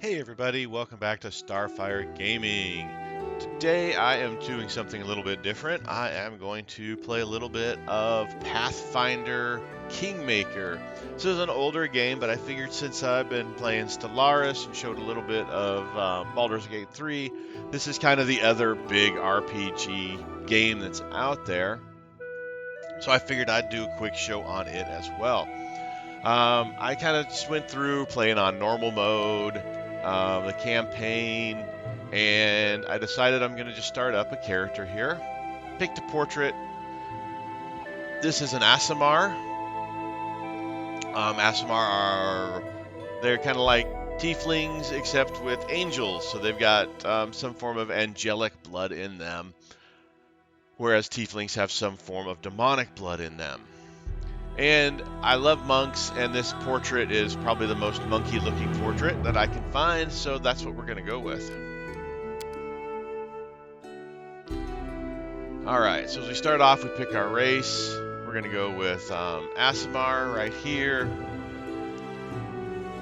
Hey everybody, welcome back to Starfyre Gaming. Today I am doing something a little bit different. I am going to play a little bit of Pathfinder Kingmaker. This is an older game, but I figured since I've been playing Stellaris and showed a little bit of Baldur's Gate 3, this is kind of the other big RPG game that's out there. So I figured I'd do a quick show on it as well. I kind of just went through playing on normal mode, the campaign, and I decided I'm going to just start up a character here. Picked a portrait. This is an Aasimar. Aasimar they're kind of like tieflings except with angels, so they've got some form of angelic blood in them, whereas tieflings have some form of demonic blood in them. And I love monks, and this portrait is probably the most monkey-looking portrait that I can find, so that's what we're going to go with. Alright, so as we start off, we pick our race. We're going to go with Aasimar right here.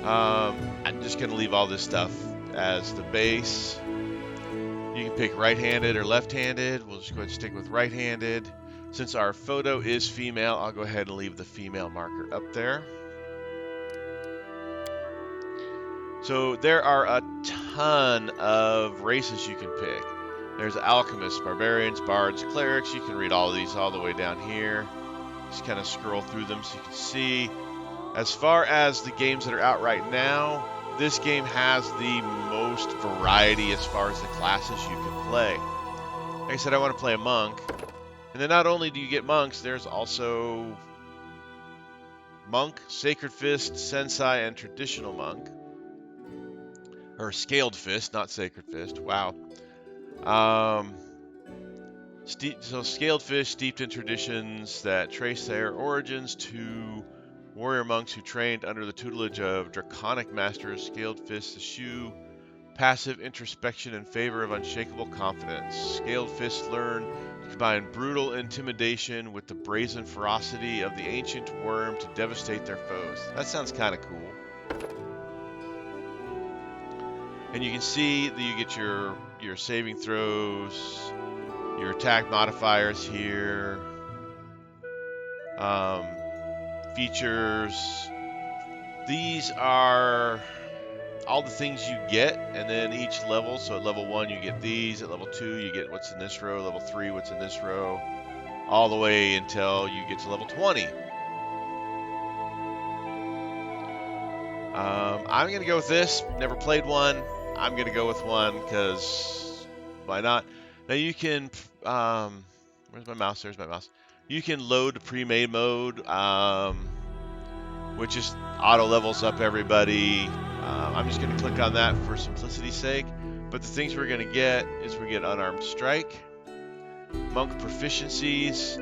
I'm just going to leave all this stuff as the base. You can pick right-handed or left-handed. We'll just go ahead and stick with right-handed. Since our photo is female, I'll go ahead and leave the female marker up there. So there are a ton of races you can pick. There's alchemists, barbarians, bards, clerics. You can read all of these all the way down here. Just kind of scroll through them so you can see. As far as the games that are out right now, this game has the most variety as far as the classes you can play. Like I said, I want to play a monk. And then not only do you get monks, there's also monk, sacred fist, sensei, and traditional monk. Or scaled fist, not sacred fist. Wow. So scaled fist steeped in traditions that trace their origins to warrior monks who trained under the tutelage of draconic masters. Scaled fist eschew passive introspection in favor of unshakable confidence. Scaled fists learn to combine brutal intimidation with the brazen ferocity of the ancient worm to devastate their foes. That sounds kind of cool. And you can see that you get your saving throws, your attack modifiers here, features. These are all the things you get, and then each level. So at level 1 you get these, at level 2 you get what's in this row, level 3 what's in this row, all the way until you get to level 20. I'm going to go with this. Never played one. I'm going to go with one because why not? Now you can, where's my mouse? There's my mouse. You can load pre-made mode, which just auto levels up everybody. I'm just going to click on that for simplicity's sake. But the things we're going to get is we get unarmed strike, monk proficiencies,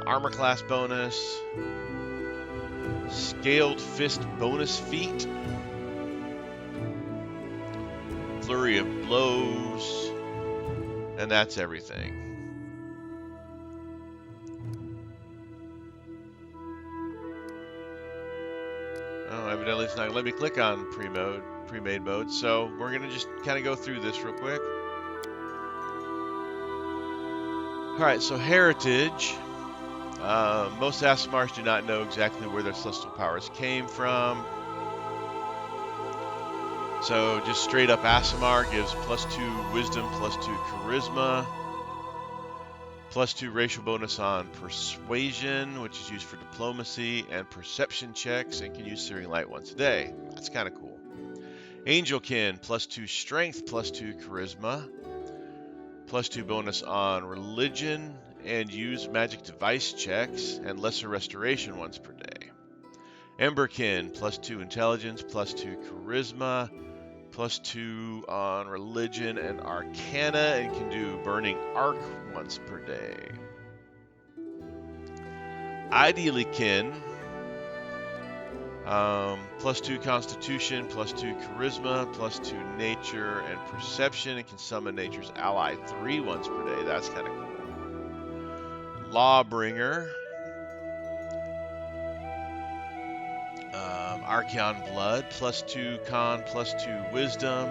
armor class bonus, scaled fist bonus feat, flurry of blows, and that's everything. Oh, evidently it's not going to let me click on pre-made mode, so we're going to just kind of go through this real quick. Alright, so heritage. Most Aasimars do not know exactly where their celestial powers came from. So just straight up Aasimar gives +2 wisdom, +2 charisma, +2 racial bonus on persuasion, which is used for diplomacy and perception checks, and can use Searing Light once a day. That's kind of cool. Angelkin, +2 strength, +2 charisma, +2 bonus on religion, and use magic device checks, and lesser restoration once per day. Emberkin, +2 intelligence, +2 charisma, +2 on religion and arcana, and can do burning arc once per day. Ideallykin, +2 constitution, +2 charisma, +2 nature and perception, and can summon nature's ally 3 once per day. That's kind of cool. Lawbringer, Archeon Blood, +2 Con, +2 Wisdom,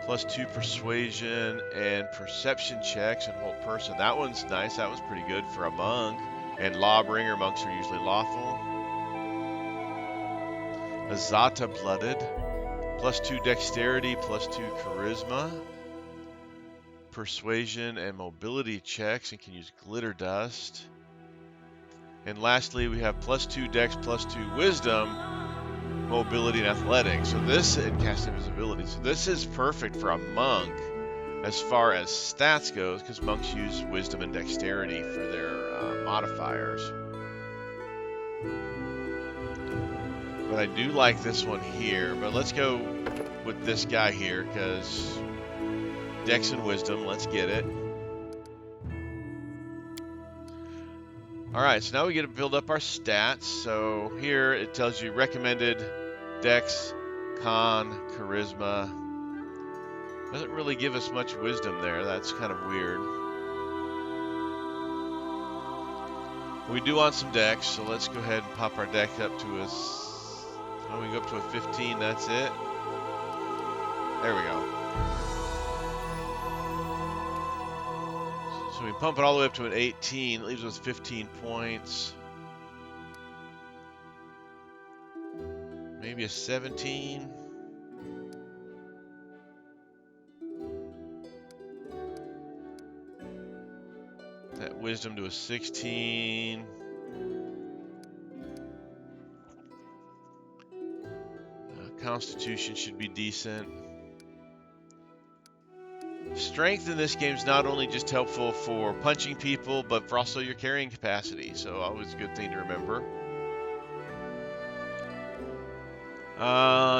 +2 Persuasion, and Perception checks and hold person. That one's nice. That one's pretty good for a monk. And Lawbringer, monks are usually lawful. Azata Blooded, +2 Dexterity, +2 Charisma, Persuasion, and Mobility checks, and can use Glitter Dust. And lastly, we have +2 Dex, +2 Wisdom, Mobility, and Athletics. So this, and Cast Invisibility. So this is perfect for a monk as far as stats goes, because monks use Wisdom and Dexterity for their modifiers. But I do like this one here. But let's go with this guy here, because Dex and Wisdom, let's get it. Alright, so now we get to build up our stats. So here it tells you recommended Dex, Con, Charisma. Doesn't really give us much Wisdom there. That's kind of weird. We do want some Dex, so let's go ahead and pop our Dex up to a... Oh, we go up to a 15, that's it. There we go. So we pump it all the way up to an 18. It leaves us 15 points. Maybe a 17. That Wisdom to a 16. Constitution should be decent. Strength in this game is not only just helpful for punching people, but for also your carrying capacity. So always a good thing to remember.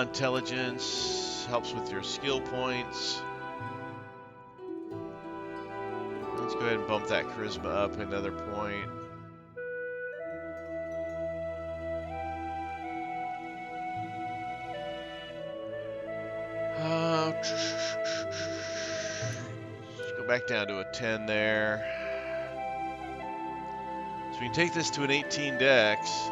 Intelligence helps with your skill points. Let's go ahead and bump that charisma up another point. Go back down to a 10 there. So we can take this to an 18 dex.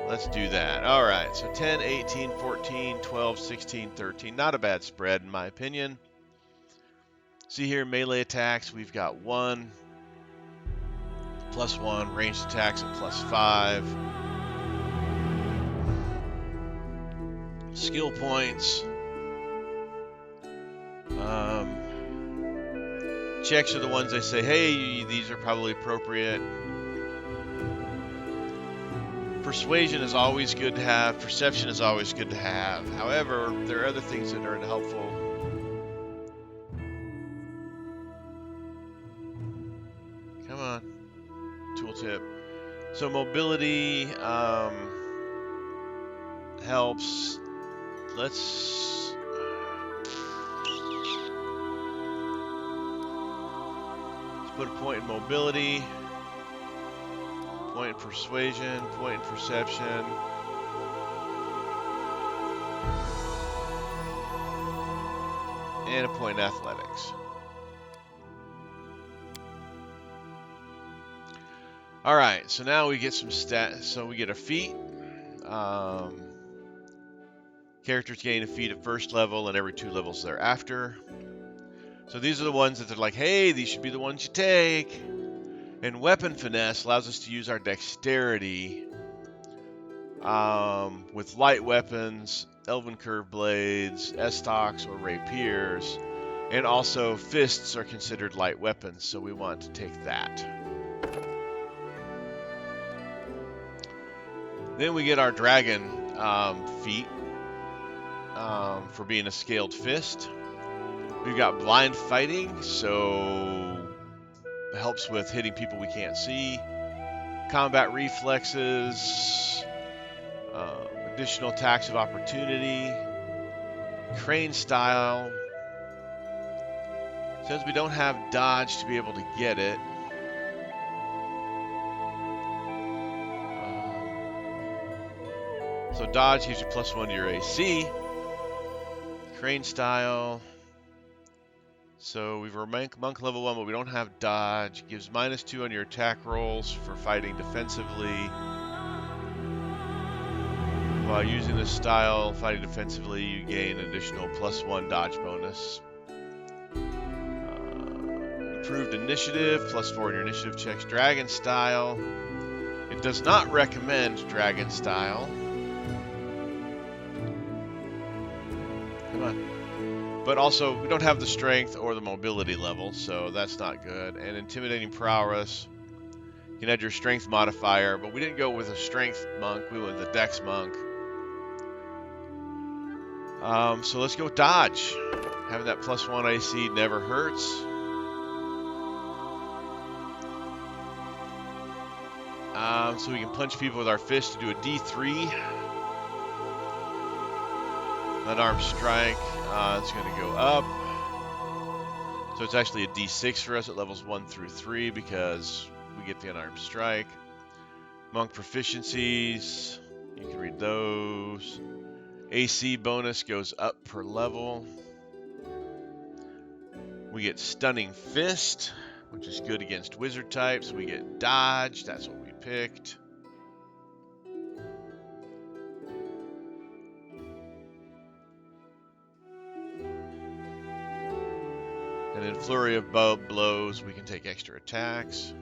Let's do that. All right, so 10, 18, 14, 12, 16, 13. Not a bad spread in my opinion. See here, melee attacks, we've got 1, +1, ranged attacks at +5. Skill points. Checks are the ones they say, hey, these are probably appropriate. Persuasion is always good to have. Perception is always good to have. However, there are other things that are helpful. Come on. Tooltip. So mobility helps. Let's put a point in mobility, point in persuasion, point in perception. And a point in athletics. All right, so now we get some stats. So we get a feat. Characters gain a feat at first level and every 2 levels thereafter. So these are the ones that they're like, hey, these should be the ones you take. And weapon finesse allows us to use our dexterity with light weapons, elven curved blades, estocks or rapiers, and also fists are considered light weapons, so we want to take that. Then we get our dragon feat for being a scaled fist. We've got blind fighting, so it helps with hitting people we can't see. Combat reflexes, additional attacks of opportunity. Crane style. Since we don't have dodge to be able to get it. So dodge gives you +1 to your AC. Crane style. So we've monk level 1, but we don't have dodge. Gives -2 on your attack rolls for fighting defensively. While using this style, fighting defensively, you gain an additional +1 dodge bonus. Improved initiative, +4 in your initiative checks. Dragon style. It does not recommend dragon style. Come on. But also, we don't have the strength or the mobility level, so that's not good. And intimidating prowess. You can add your strength modifier, but we didn't go with a strength monk. We went with a dex monk. So let's go with dodge. Having that +1 AC never hurts. So we can punch people with our fist to do a D3. Unarmed strike, it's going to go up. So it's actually a D6 for us at levels 1 through 3 because we get the unarmed strike. Monk proficiencies, you can read those. AC bonus goes up per level. We get Stunning Fist, which is good against wizard types. We get Dodge, that's what we picked. And then Flurry of Blows, we can take extra attacks.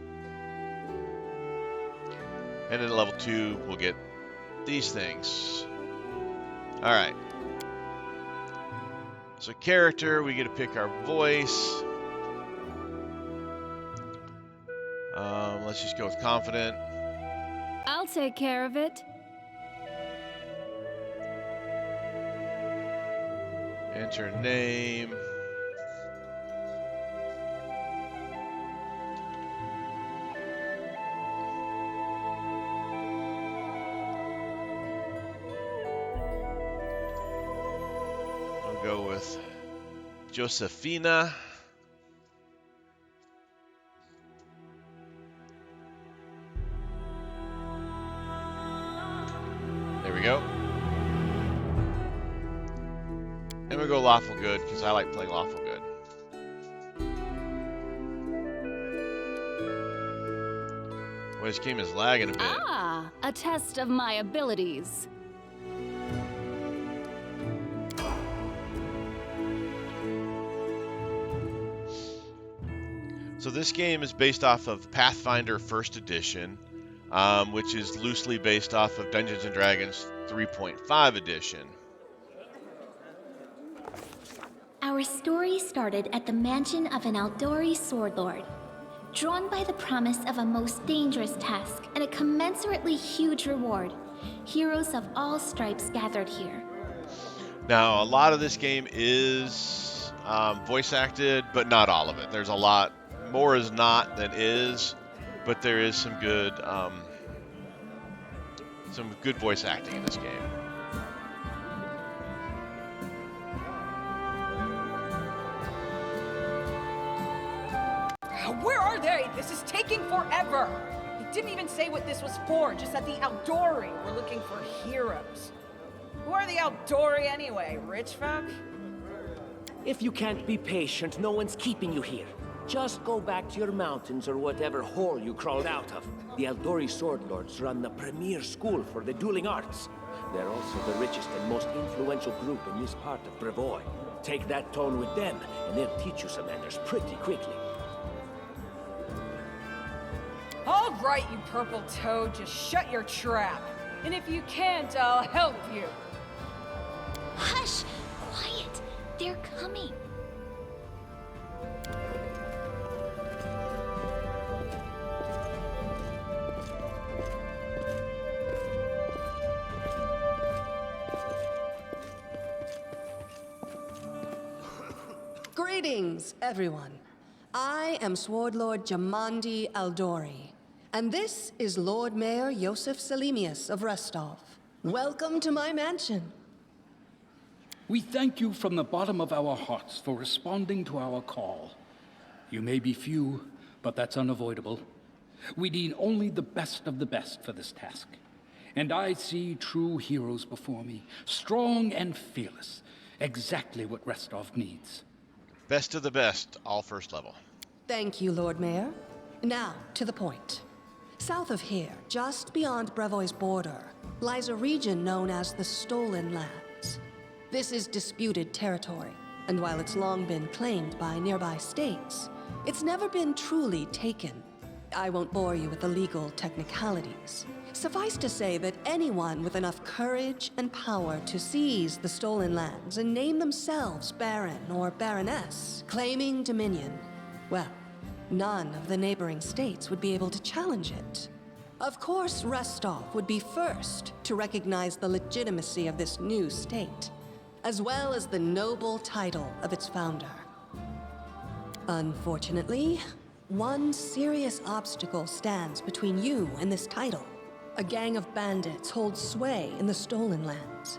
And then level 2, we'll get these things. Alright. So character, we get to pick our voice. Let's just go with confident. I'll take care of it. Enter name. I'll go with Josephina. There we go. And we go lawful good because I like playing lawful good. Well, this game is lagging a bit. Ah, a test of my abilities. So this game is based off of Pathfinder 1st Edition, which is loosely based off of Dungeons & Dragons 3.5 Edition. Our story started at the mansion of an Aldori swordlord. Drawn by the promise of a most dangerous task and a commensurately huge reward, heroes of all stripes gathered here. Now, a lot of this game is voice acted, but not all of it. There's a lot more is not than is, but there is some good voice acting in this game. Where are they? This is taking forever. He didn't even say what this was for, just that the Aldori were looking for heroes. Who are the Aldori anyway? Rich folk? If you can't be patient, no one's keeping you here. Just go back to your mountains or whatever hole you crawled out of. The Aldori Swordlords run the premier school for the dueling arts. They're also the richest and most influential group in this part of Brevoy. Take that tone with them, and they'll teach you some manners pretty quickly. All right, you purple toad, just shut your trap. And if you can't, I'll help you. Hush! Quiet! They're coming. Greetings, everyone. I am Swordlord Jamandi Aldori, and this is Lord Mayor Yosef Selimius of Restov. Welcome to my mansion. We thank you from the bottom of our hearts for responding to our call. You may be few, but that's unavoidable. We need only the best of the best for this task. And I see true heroes before me, strong and fearless, exactly what Restov needs. Best of the best, all first level. Thank you, Lord Mayor. Now, to the point. South of here, just beyond Brevoy's border, lies a region known as the Stolen Lands. This is disputed territory, and while it's long been claimed by nearby states, it's never been truly taken. I won't bore you with the legal technicalities. Suffice to say that anyone with enough courage and power to seize the Stolen Lands and name themselves Baron or Baroness, claiming dominion, well, none of the neighboring states would be able to challenge it. Of course, Restov would be first to recognize the legitimacy of this new state, as well as the noble title of its founder. Unfortunately, one serious obstacle stands between you and this title. A gang of bandits holds sway in the Stolen Lands.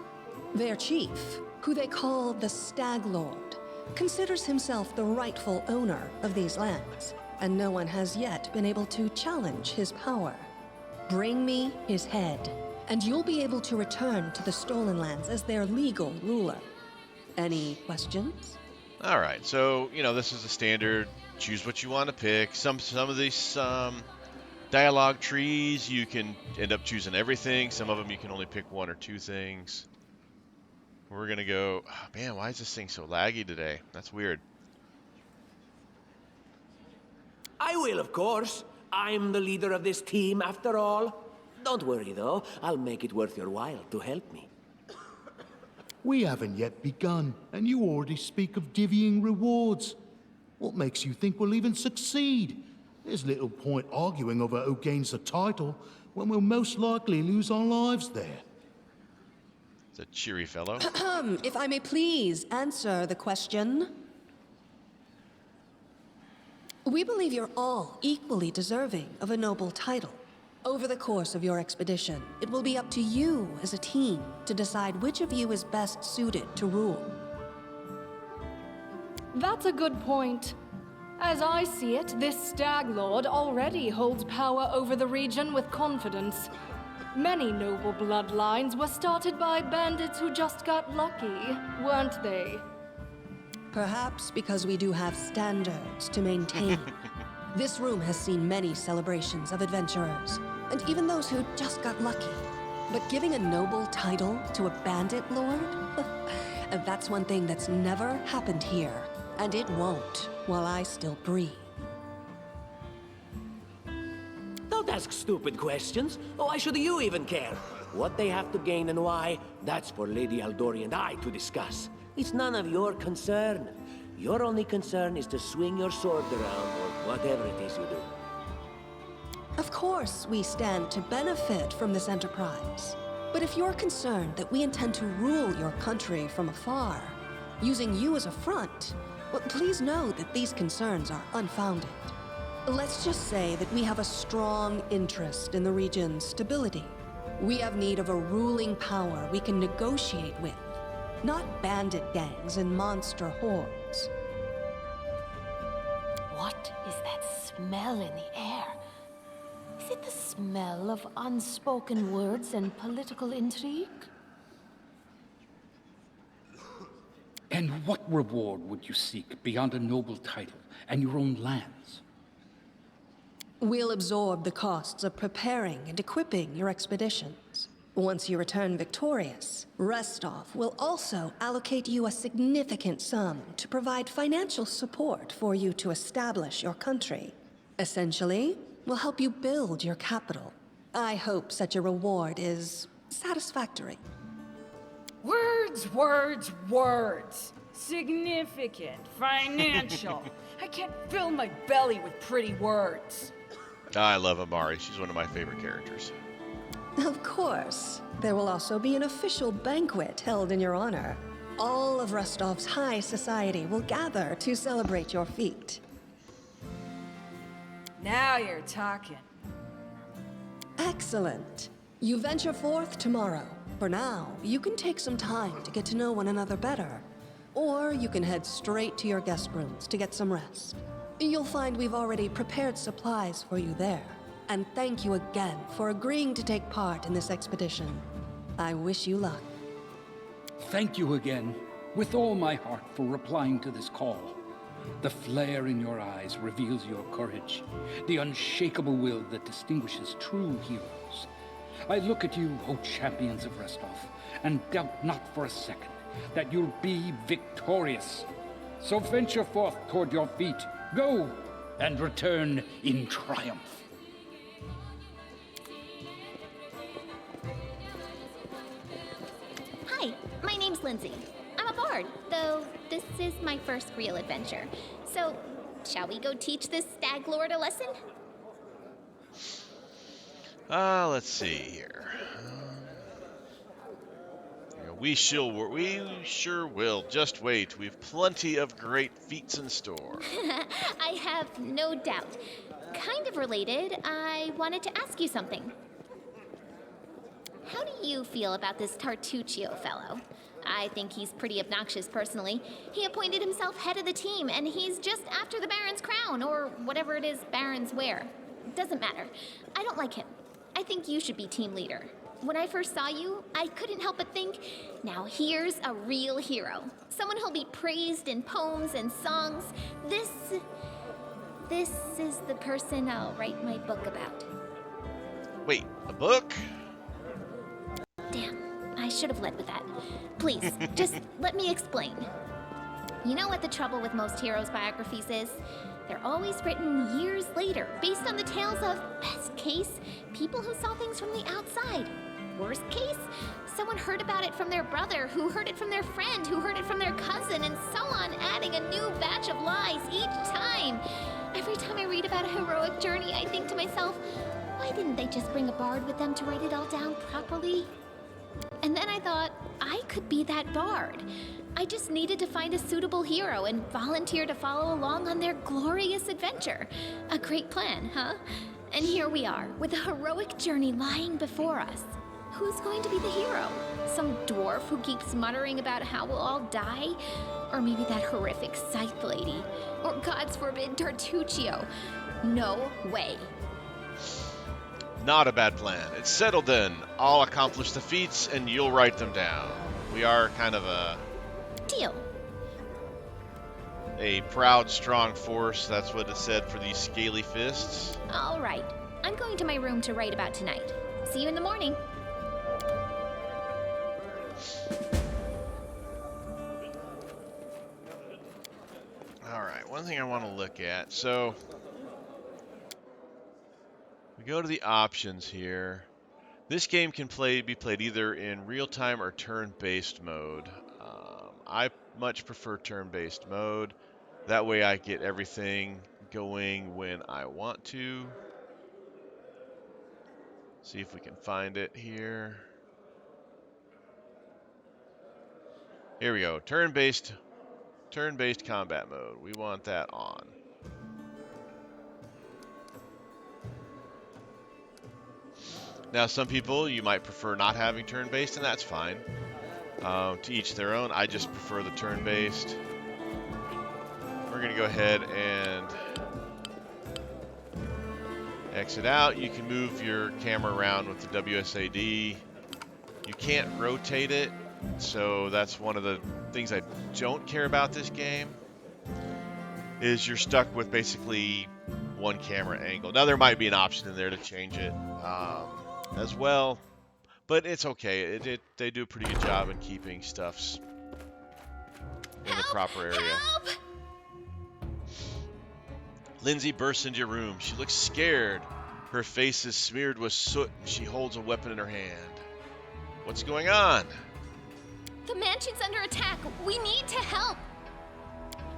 Their chief, who they call the Stag Lord, considers himself the rightful owner of these lands, and no one has yet been able to challenge his power. Bring me his head, and you'll be able to return to the Stolen Lands as their legal ruler. Any questions? All right, so this is a standard. Choose what you want to pick. Some of these dialogue trees, you can end up choosing everything. Some of them you can only pick one or two things. We're gonna go. Oh, man, why is this thing so laggy today? That's weird. I will, of course. I'm the leader of this team, after all. Don't worry, though. I'll make it worth your while to help me. We haven't yet begun, and you already speak of divvying rewards. What makes you think we'll even succeed? There's little point arguing over who gains the title when we'll most likely lose our lives there. It's a cheery fellow. If I may please answer the question. We believe you're all equally deserving of a noble title. Over the course of your expedition, it will be up to you as a team to decide which of you is best suited to rule. That's a good point. As I see it, this Stag Lord already holds power over the region with confidence. Many noble bloodlines were started by bandits who just got lucky, weren't they? Perhaps because we do have standards to maintain. This room has seen many celebrations of adventurers, and even those who just got lucky. But giving a noble title to a bandit lord? That's one thing that's never happened here, and it won't while I still breathe. Don't ask stupid questions. Why should you even care? What they have to gain and why, that's for Lady Aldori and I to discuss. It's none of your concern. Your only concern is to swing your sword around, or whatever it is you do. Of course, we stand to benefit from this enterprise. But if you're concerned that we intend to rule your country from afar, using you as a front, well, please know that these concerns are unfounded. Let's just say that we have a strong interest in the region's stability. We have need of a ruling power we can negotiate with, not bandit gangs and monster hordes. What is that smell in the air? Is it the smell of unspoken words and political intrigue? And what reward would you seek beyond a noble title and your own lands? We'll absorb the costs of preparing and equipping your expeditions. Once you return victorious, Restov will also allocate you a significant sum to provide financial support for you to establish your country. Essentially, we'll help you build your capital. I hope such a reward is satisfactory. Words, words, words. Significant, financial. I can't fill my belly with pretty words. I love Amari. She's one of my favorite characters. Of course. There will also be an official banquet held in your honor. All of Rostov's high society will gather to celebrate your feat. Now you're talking. Excellent. You venture forth tomorrow. For now, you can take some time to get to know one another better. Or you can head straight to your guest rooms to get some rest. You'll find we've already prepared supplies for you there. And thank you again for agreeing to take part in this expedition. I wish you luck. Thank you again, with all my heart, for replying to this call. The flare in your eyes reveals your courage, the unshakable will that distinguishes true heroes. I look at you, O champions of Restov, and doubt not for a second that you'll be victorious. So venture forth toward your feet. Go, and return in triumph. Hi, my name's Lindsay. I'm a bard, though this is my first real adventure. So, shall we go teach this stag lord a lesson? Let's see here. We sure will. Just wait. We've plenty of great feats in store. I have no doubt. Kind of related, I wanted to ask you something. How do you feel about this Tartuccio fellow? I think he's pretty obnoxious personally. He appointed himself head of the team, and he's just after the Baron's crown, or whatever it is barons wear. Doesn't matter. I don't like him. I think you should be team leader. When I first saw you, I couldn't help but think, now here's a real hero. Someone who'll be praised in poems and songs. This is the person I'll write my book about. Wait, a book? Damn, I should have led with that. Please, just let me explain. You know what the trouble with most heroes' biographies is? They're always written years later, based on the tales of, best case, people who saw things from the outside. Worst case, someone heard about it from their brother, who heard it from their friend, who heard it from their cousin, and so on, adding a new batch of lies each time. Every time I read about a heroic journey, I think to myself, why didn't they just bring a bard with them to write it all down properly? And then I thought, I could be that bard. I just needed to find a suitable hero and volunteer to follow along on their glorious adventure. A great plan, huh? And here we are, with a heroic journey lying before us. Who's going to be the hero? Some dwarf who keeps muttering about how we'll all die? Or maybe that horrific scythe lady? Or, God's forbid, Tartuccio? No way. Not a bad plan. It's settled then. I'll accomplish the feats and you'll write them down. We are kind of Deal. a proud, strong force. That's what it said for these scaly fists. All right. I'm going to my room to write about tonight. See you in the morning. All right, one thing I want to look at. So we go to the options here. This game can be played either in real-time or turn-based mode. I much prefer turn-based mode. That way I get everything going when I want to. See if we can find it here. Here we go. Turn-based combat mode. We want that on. Now, some people, you might prefer not having turn-based, and that's fine. To each their own. I just prefer the turn-based. We're going to go ahead and exit out. You can move your camera around with the WSAD. You can't rotate it, so that's one of the things I don't care about this game, is you're stuck with basically one camera angle. Now, there might be an option in there to change it as well, but it's okay. They do a pretty good job in keeping stuffs in the proper area. Help! Lindsay bursts into your room. She looks scared. Her face is smeared with soot, and she holds a weapon in her hand. What's going on? The mansion's under attack. We need to help.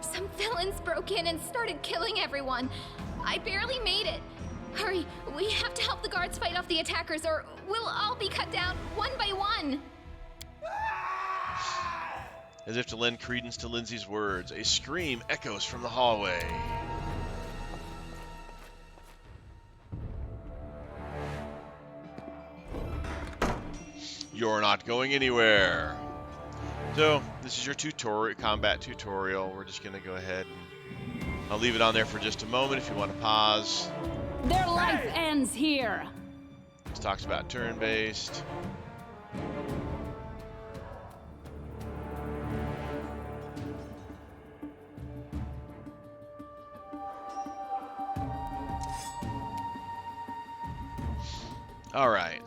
Some villains broke in and started killing everyone. I barely made it. Hurry, we have to help the guards fight off the attackers, or we'll all be cut down one by one. As if to lend credence to Lindsay's words, a scream echoes from the hallway. You're not going anywhere. So, this is your combat tutorial. We're just going to go ahead and I'll leave it on there for just a moment if you want to pause. Their life ends here. This talks about turn-based.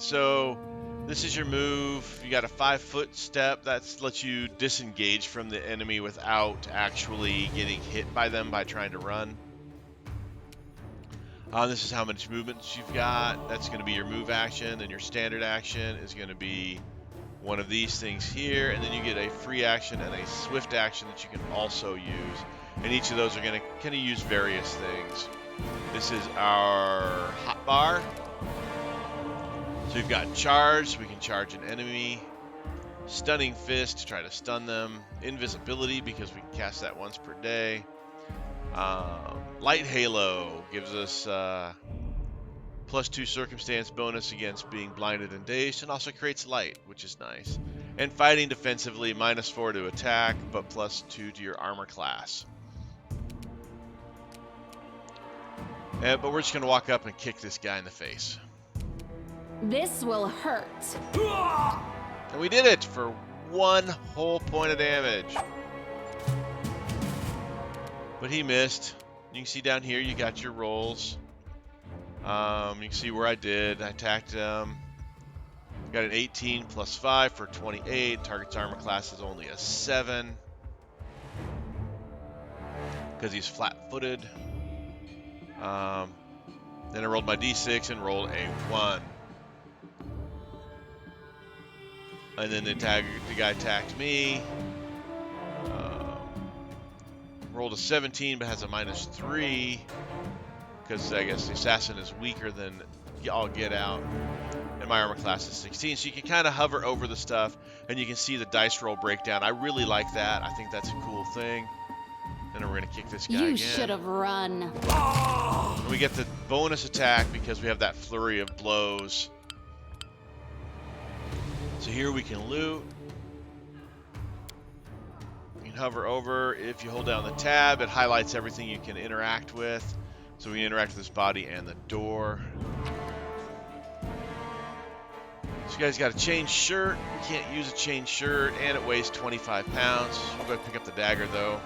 so this is your move. You got a 5-foot step. That lets you disengage from the enemy without actually getting hit by them by trying to run. This is how much movement you've got. That's going to be your move action, and your standard action is going to be one of these things here, and then you get a free action and a swift action that you can also use. And each of those are going to kind of use various things. This is our hotbar. So we've got charge, we can charge an enemy. Stunning fist to try to stun them. Invisibility because we can cast that once per day. Light halo gives us +2 circumstance bonus against being blinded and dazed, and also creates light, which is nice. And fighting defensively, -4 to attack, but +2 to your armor class. But we're just going to walk up and kick this guy in the face. This will hurt. And we did it for 1 whole point of damage. But he missed. You can see down here you got your rolls. You can see where I did. I attacked him. Got an 18 + 5 for 28. Target's armor class is only a 7. Because he's flat-footed. Then I rolled my d6 and rolled a 1. And then the guy attacked me. Rolled a 17, but has a -3. Because I guess the assassin is weaker than all get out. And my armor class is 16. So you can kind of hover over the stuff, and you can see the dice roll breakdown. I really like that. I think that's a cool thing. And then we're going to kick this guy again. You should have run. And we get the bonus attack because we have that flurry of blows. So here we can loot. You can hover over. If you hold down the tab, it highlights everything you can interact with. So we can interact with this body and the door. So you guys got a chain shirt. You can't use a chain shirt, and it weighs 25 pounds. We'll go pick up the dagger, though.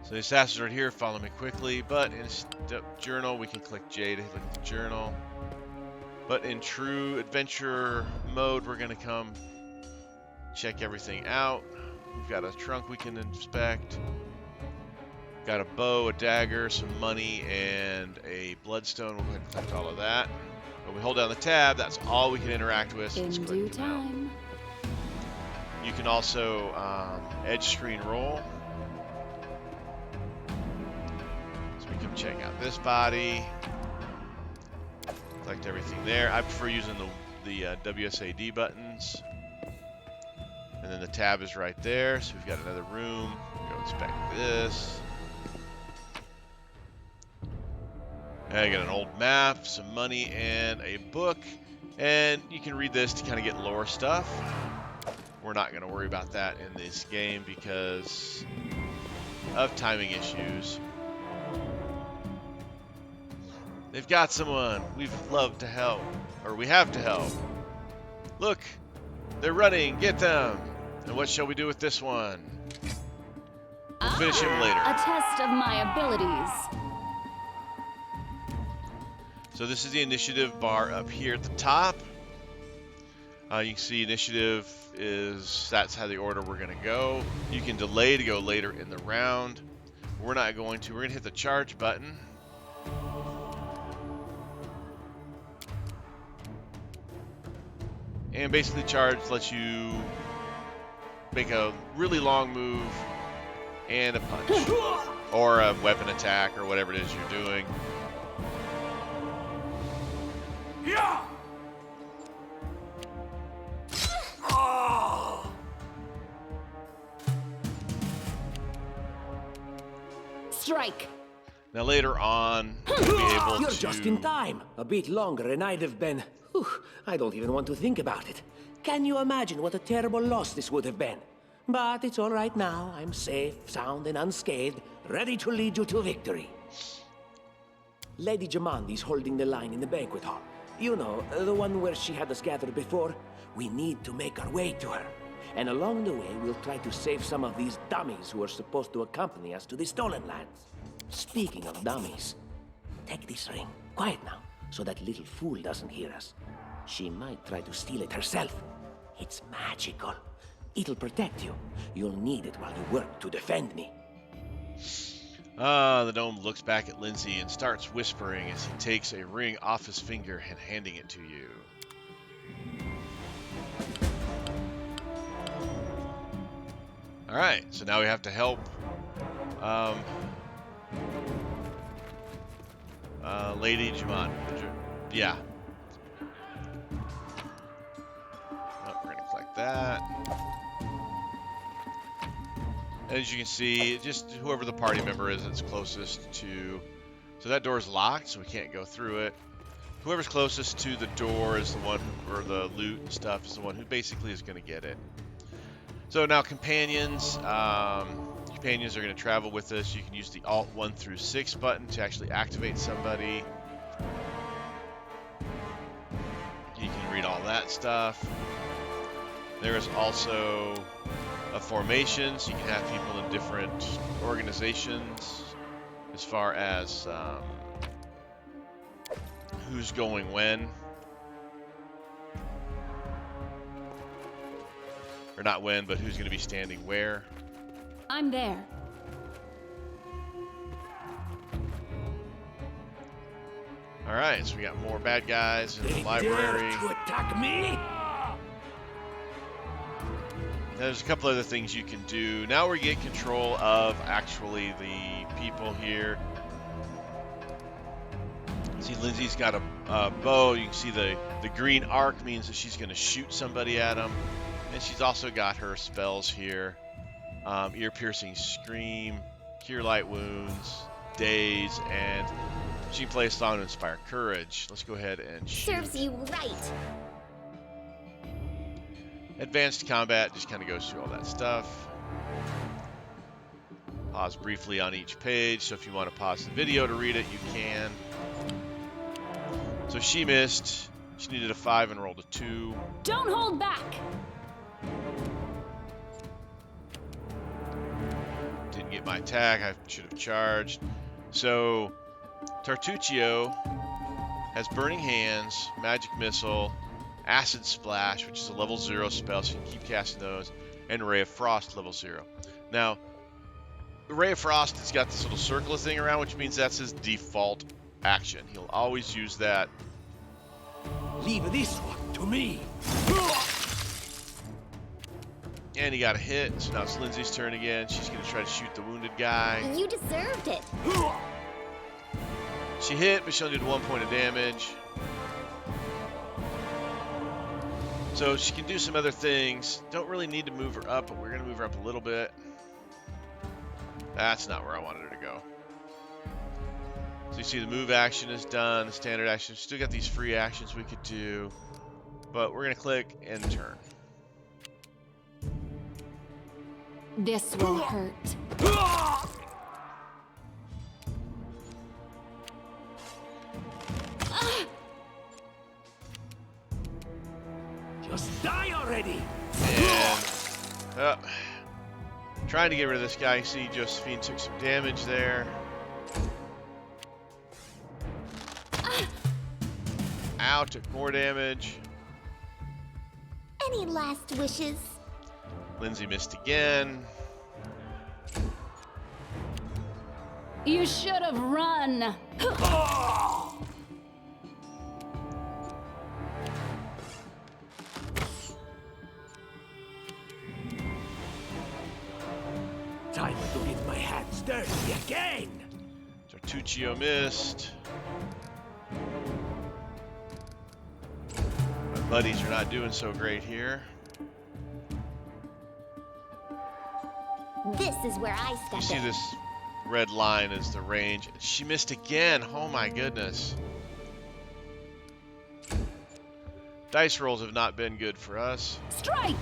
So the assassins right here, follow me quickly, but in journal, we can click J to look at the journal. But in true adventure mode, we're gonna come check everything out. We've got a trunk we can inspect. Got a bow, a dagger, some money, and a bloodstone. We'll go ahead and collect all of that. When we hold down the tab, that's all we can interact with. In due time. You can also edge screen roll. Come check out this body. Collect everything there. I prefer using the WSAD buttons. And then the tab is right there. So we've got another room. Go inspect this. And I got an old map, some money, and a book. And you can read this to kind of get lore stuff. We're not going to worry about that in this game because of timing issues. They've got someone we've loved to help, or we have to help. Look, they're running, get them. And what shall we do with this one? We'll finish him later. A test of my abilities. So this is the initiative bar up here at the top. You can see initiative that's how the order we're gonna go. You can delay to go later in the round. We're not going to, we're gonna hit the charge button. And basically charge lets you make a really long move and a punch. Or a weapon attack or whatever it is you're doing. Strike. Now later on, we'll be able You're to... just in time. A bit longer and I'd have been... Whew, I don't even want to think about it. Can you imagine what a terrible loss this would have been? But it's all right now. I'm safe, sound, and unscathed, ready to lead you to victory. Lady Jamandi's holding the line in the banquet hall. You know, the one where she had us gathered before. We need to make our way to her. And along the way, we'll try to save some of these dummies who are supposed to accompany us to the Stolen Lands. Speaking of dummies, take this ring. Quiet now, so that little fool doesn't hear us. She might try to steal it herself. It's magical. It'll protect you. You'll need it while you work to defend me. The gnome looks back at Lindsay and starts whispering as he takes a ring off his finger and handing it to you. Alright, so now we have to help Lady Juman. Yeah. Oh, we're gonna collect that. As you can see, just whoever the party member is that's closest to... So that door is locked, so we can't go through it. Whoever's closest to the door is the one, or the loot and stuff, is the one who basically is going to get it. So now companions. Companions are going to travel with us. You can use the Alt 1 through 6 button to actually activate somebody. You can read all that stuff. There is also a formation, so you can have people in different organizations as far as who's going when. Or not when, but who's going to be standing where. I'm there. Alright, so we got more bad guys in the library. To attack me? There's a couple other things you can do. Now we get control of actually the people here. See, Lindsay's got a bow. You can see the green arc means that she's going to shoot somebody at them. And she's also got her spells here. Ear-piercing scream, cure light wounds, daze, and she can play a song to inspire courage. Let's go ahead and shoot. Serves you right. Advanced combat just kind of goes through all that stuff. Pause briefly on each page, so if you want to pause the video to read it, you can. So she missed. She needed a 5 and rolled a 2. Don't hold back. Didn't get my attack. I should have charged. So Tartuccio has Burning Hands, Magic Missile, Acid Splash, which is a level 0 spell, so you can keep casting those, and Ray of Frost, level 0. Now, Ray of Frost has got this little circle thing around, which means that's his default action. He'll always use that. Leave this one to me. And he got a hit, so now it's Lindsay's turn again. She's going to try to shoot the wounded guy. You deserved it. She hit, but she only did 1 point of damage. So she can do some other things. Don't really need to move her up, but we're going to move her up a little bit. That's not where I wanted her to go. So you see the move action is done, the standard action. Still got these free actions we could do. But we're going to click and turn. This will hurt. Just die already! And trying to get rid of this guy. You see Josephine took some damage there. Ow, took more damage. Any last wishes? Lindsay missed again. You should have run. Time to get my hands dirty again! Tartuccio missed. My buddies are not doing so great here. This is where I You step see in. this red line is the range. She missed again. Oh my goodness. Dice rolls have not been good for us. Strike!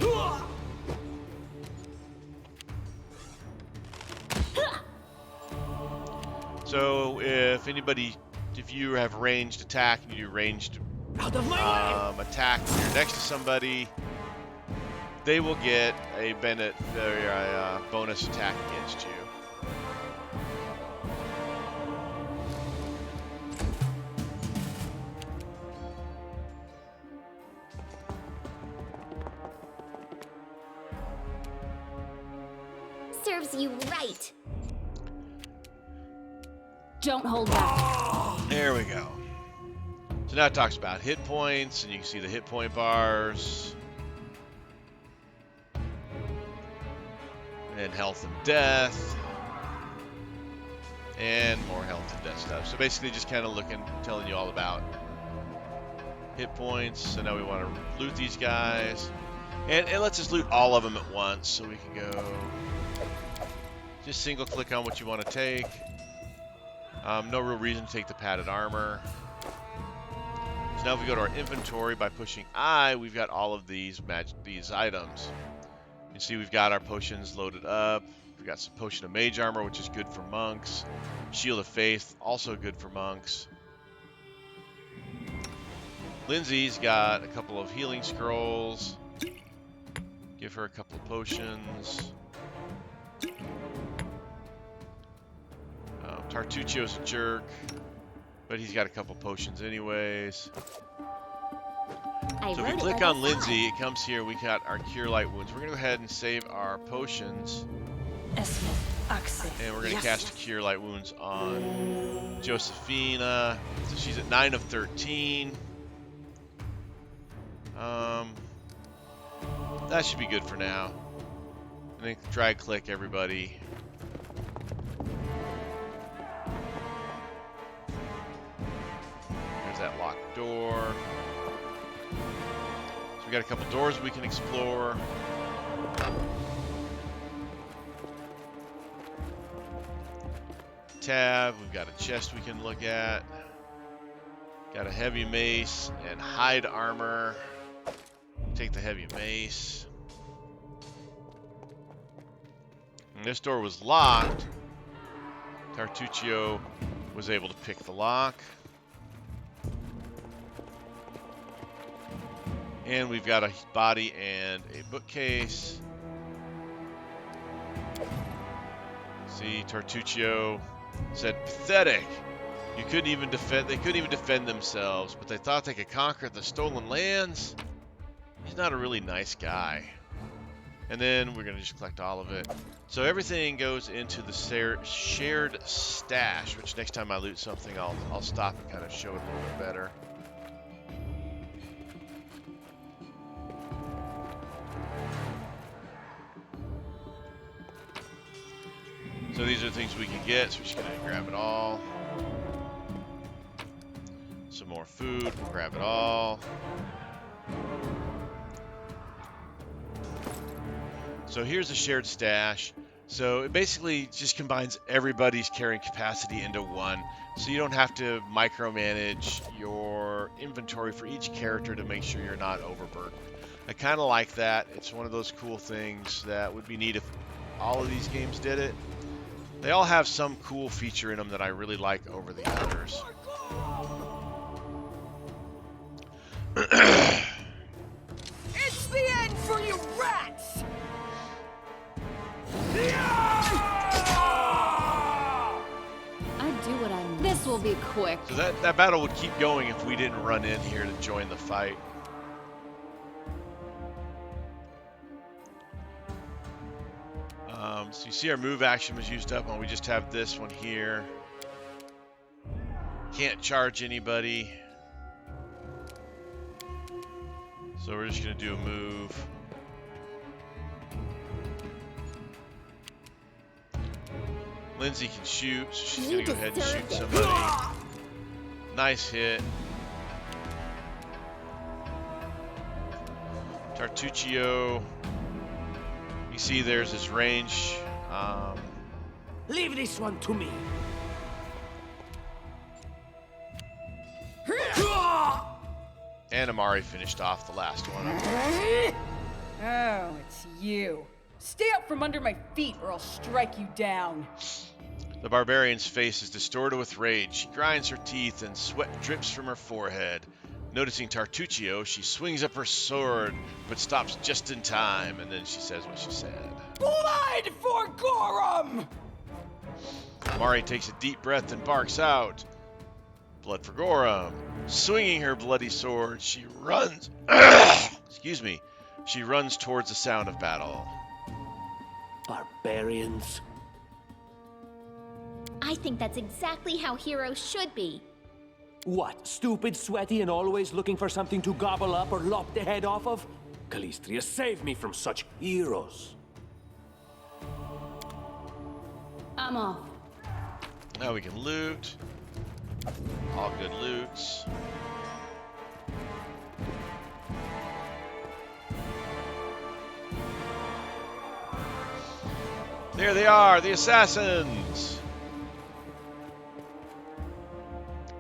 So if you have ranged attack and you do ranged Out of my way! attack when you're next to somebody, they will get a bonus attack against you. serves you right. Don't hold back. There we go. So now it talks about hit points, and you can see the hit point bars. And health and death. And more health and death stuff. So basically just kind of telling you all about hit points. So now we want to loot these guys. And it lets us loot all of them at once. So we can go just single click on what you want to take. No real reason to take the padded armor. So now if we go to our inventory by pushing I, we've got all of these items. You can see we've got our potions loaded up. We've got some potion of mage armor, which is good for monks. Shield of faith, also good for monks. Lindsay's got a couple of healing scrolls. Give her a couple of potions. Tartuccio's a jerk, but he's got a couple potions anyways. So if we click on Lindsay, it comes here. We got our Cure Light Wounds. We're going to go ahead and save our potions. And we're going to cast a Cure Light Wounds on Josephina. So she's at 9 of 13. That should be good for now. And then drag click everybody. There's that locked door. So we got a couple doors we can explore. Tab, we've got a chest we can look at. Got a heavy mace and hide armor. Take the heavy mace. And this door was locked. Tartuccio was able to pick the lock. And we've got a body and a bookcase. See, Tartuccio said, pathetic. You couldn't even defend. They couldn't even defend themselves, but they thought they could conquer the stolen lands. He's not a really nice guy. And then we're gonna just collect all of it. So everything goes into the shared stash, which next time I loot something, I'll stop and kind of show it a little bit better. So these are the things we can get, so we're just gonna grab it all. Some more food, we'll grab it all. So here's the shared stash. So it basically just combines everybody's carrying capacity into one. So you don't have to micromanage your inventory for each character to make sure you're not overburdened. I kind of like that. It's one of those cool things that would be neat if all of these games did it. They all have some cool feature in them that I really like over the others. It's the end for you rats! I do what I must. This will be quick. So that battle would keep going if we didn't run in here to join the fight. So you see our move action was used up, and we just have this one here. Can't charge anybody. So we're just going to do a move. Lindsay can shoot, so she's going to go ahead and shoot somebody. Nice hit. Tartuccio. You see there's his range. Leave this one to me. And Amari finished off the last one. Oh, it's you. Stay up from under my feet or I'll strike you down. The barbarian's face is distorted with rage. She grinds her teeth and sweat drips from her forehead. Noticing Tartuccio, she swings up her sword, but stops just in time, and then she says what she said. Blood for Gorum! Amari takes a deep breath and barks out. Blood for Gorum. Swinging her bloody sword, she runs. Excuse me. She runs towards the sound of battle. Barbarians. I think that's exactly how heroes should be. What, stupid, sweaty, and always looking for something to gobble up or lop the head off of? Calistria, save me from such heroes. I'm off. Now we can loot. All good loots. There they are, the assassins!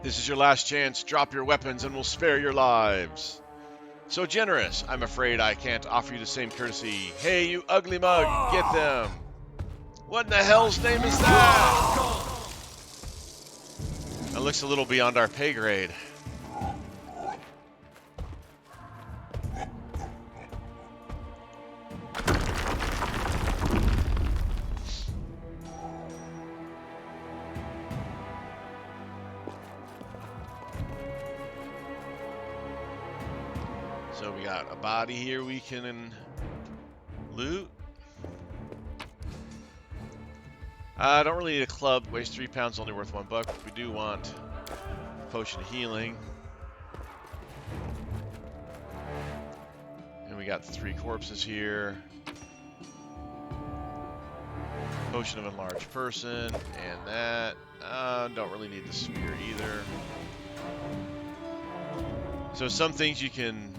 This is your last chance. Drop your weapons and we'll spare your lives. So generous. I'm afraid I can't offer you the same courtesy. Hey, you ugly mug, get them. What in the hell's name is that? That looks a little beyond our pay grade. So we got a body here we can loot. I don't really need a club. Weighs 3 pounds, only worth $1. But we do want a potion of healing. And we got 3 corpses here. Potion of enlarged person, and that. Don't really need the spear either. So some things you can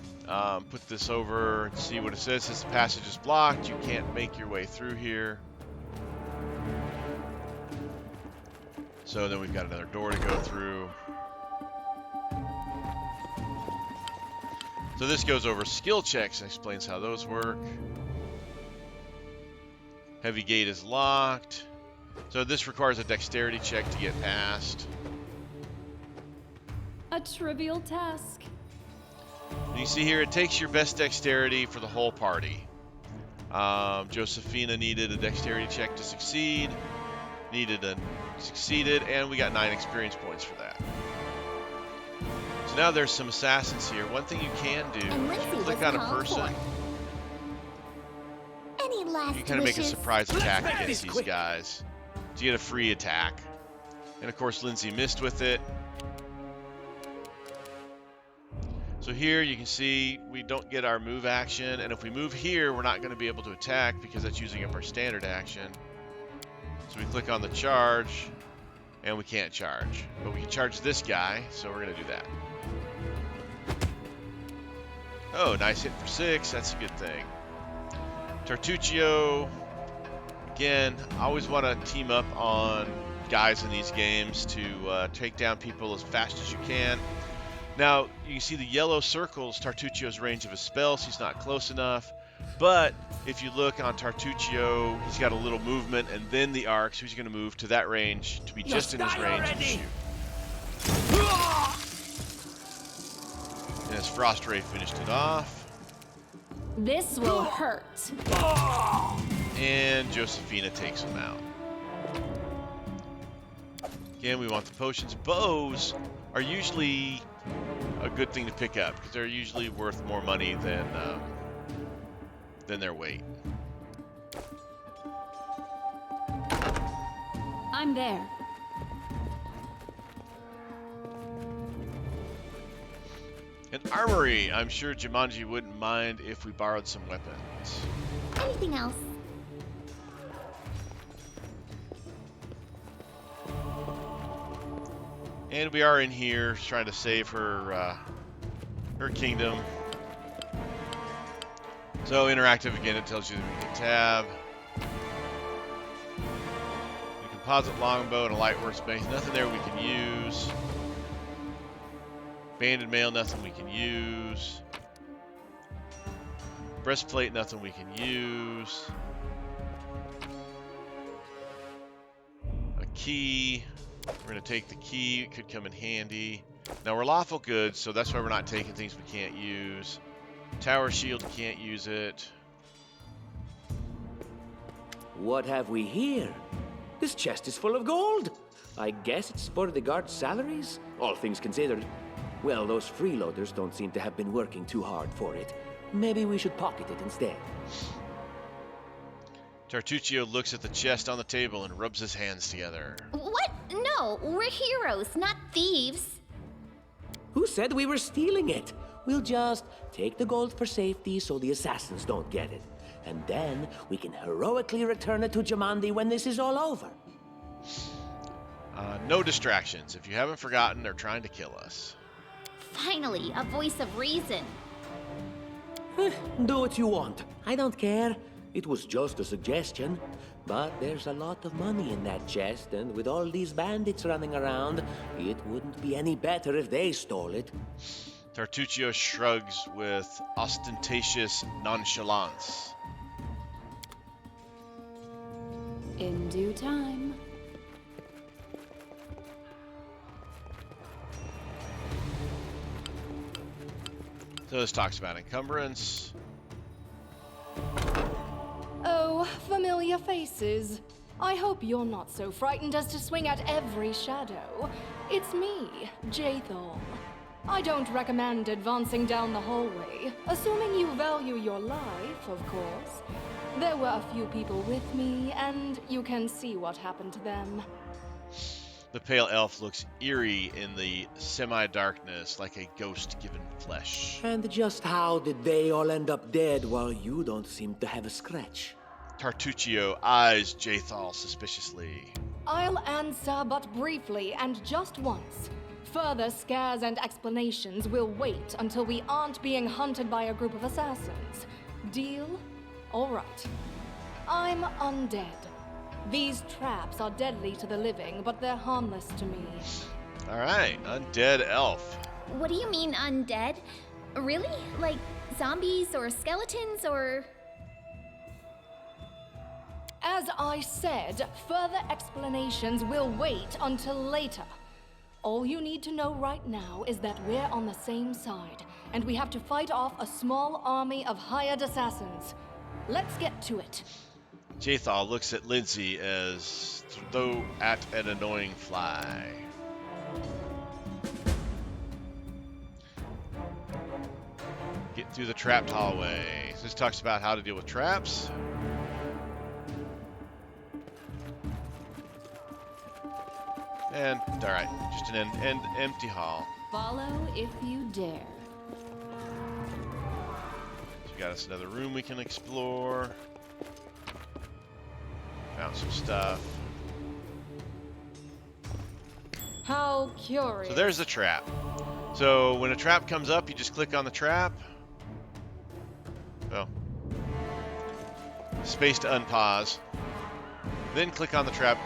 put this over and see what it says. Since the passage is blocked, you can't make your way through here. So then we've got another door to go through. So this goes over skill checks and explains how those work. Heavy gate is locked. So this requires a dexterity check to get past. A trivial task. And you see here, it takes your best dexterity for the whole party. Josephina needed a dexterity check to succeed. Succeeded, and we got 9 experience points for that. So now there's some assassins here. One thing you can do is you click on a person. Any last You kind of make a wishes? surprise attack against these guys. So you get a free attack. And of course, Lindsay missed with it. So here you can see we don't get our move action, and if we move here, we're not going to be able to attack because that's using up our standard action. So we click on the charge, and we can't charge. But we can charge this guy, so we're going to do that. Oh, nice hit for 6. That's a good thing. Tartuccio. Again, I always want to team up on guys in these games to take down people as fast as you can. Now, you can see the yellow circles Tartuccio's range of his spells. He's not close enough. But if you look on Tartuccio, he's got a little movement and then the arc, so he's going to move to that range to be just in his range and shoot. And as Frost Ray finished it off. This will hurt. And Josephina takes him out. Again, we want the potions. Bows are usually a good thing to pick up because they're usually worth more money than their weight. I'm there. An armory. I'm sure Jumanji wouldn't mind if we borrowed some weapons. Anything else? And we are in here trying to save her kingdom. So interactive again, it tells you that we can tab. A composite longbow and a light workspace. Nothing there we can use. Banded mail, nothing we can use. Breastplate, nothing we can use. A key. We're going to take the key. It could come in handy. Now, we're lawful goods, so that's why we're not taking things we can't use. Tower shield, can't use it. What have we here? This chest is full of gold. I guess it's for the guards' salaries, all things considered. Well, those freeloaders don't seem to have been working too hard for it. Maybe we should pocket it instead. Tartuccio looks at the chest on the table and rubs his hands together. What? No, we're heroes, not thieves. Who said we were stealing it? We'll just take the gold for safety so the assassins don't get it. And then we can heroically return it to Jamandi when this is all over. No distractions. If you haven't forgotten, they're trying to kill us. Finally, a voice of reason. Do what you want. I don't care. It was just a suggestion. But there's a lot of money in that chest, and with all these bandits running around, it wouldn't be any better if they stole it. Tartuccio shrugs with ostentatious nonchalance. In due time. So this talks about encumbrance. Oh, familiar faces. I hope you're not so frightened as to swing at every shadow. It's me, Jathal. I don't recommend advancing down the hallway, assuming you value your life, of course. There were a few people with me, and you can see what happened to them. The pale elf looks eerie in the semi-darkness, like a ghost given flesh. And just how did they all end up dead while you don't seem to have a scratch? Tartuccio eyes Jathal suspiciously. I'll answer but briefly and just once. Further scares and explanations will wait until we aren't being hunted by a group of assassins. Deal? All right. I'm undead. These traps are deadly to the living, but they're harmless to me. All right, undead elf. What do you mean undead? Really? Like zombies or skeletons or... As I said, further explanations will wait until later. All you need to know right now is that we're on the same side, and we have to fight off a small army of hired assassins. Let's get to it. Jathal looks at Lindsay as though at an annoying fly. Get through the trapped hallway. So this talks about how to deal with traps. And, alright, just an empty hall. Follow if you dare. So we got us another room we can explore. Found some stuff. How curious. So there's the trap. So when a trap comes up, you just click on the trap. Oh. Space to unpause. Then click on the trap.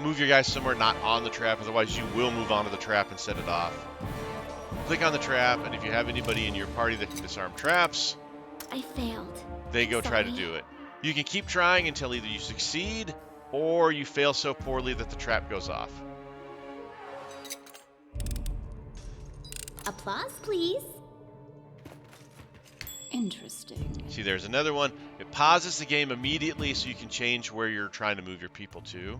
Move your guys somewhere not on the trap, otherwise you will move onto the trap and set it off. Click on the trap, and if you have anybody in your party that can disarm traps, I failed. they go try to do it. You can keep trying until either you succeed or you fail so poorly that the trap goes off. Applause, please. Interesting. See, there's another one. It pauses the game immediately so you can change where you're trying to move your people to.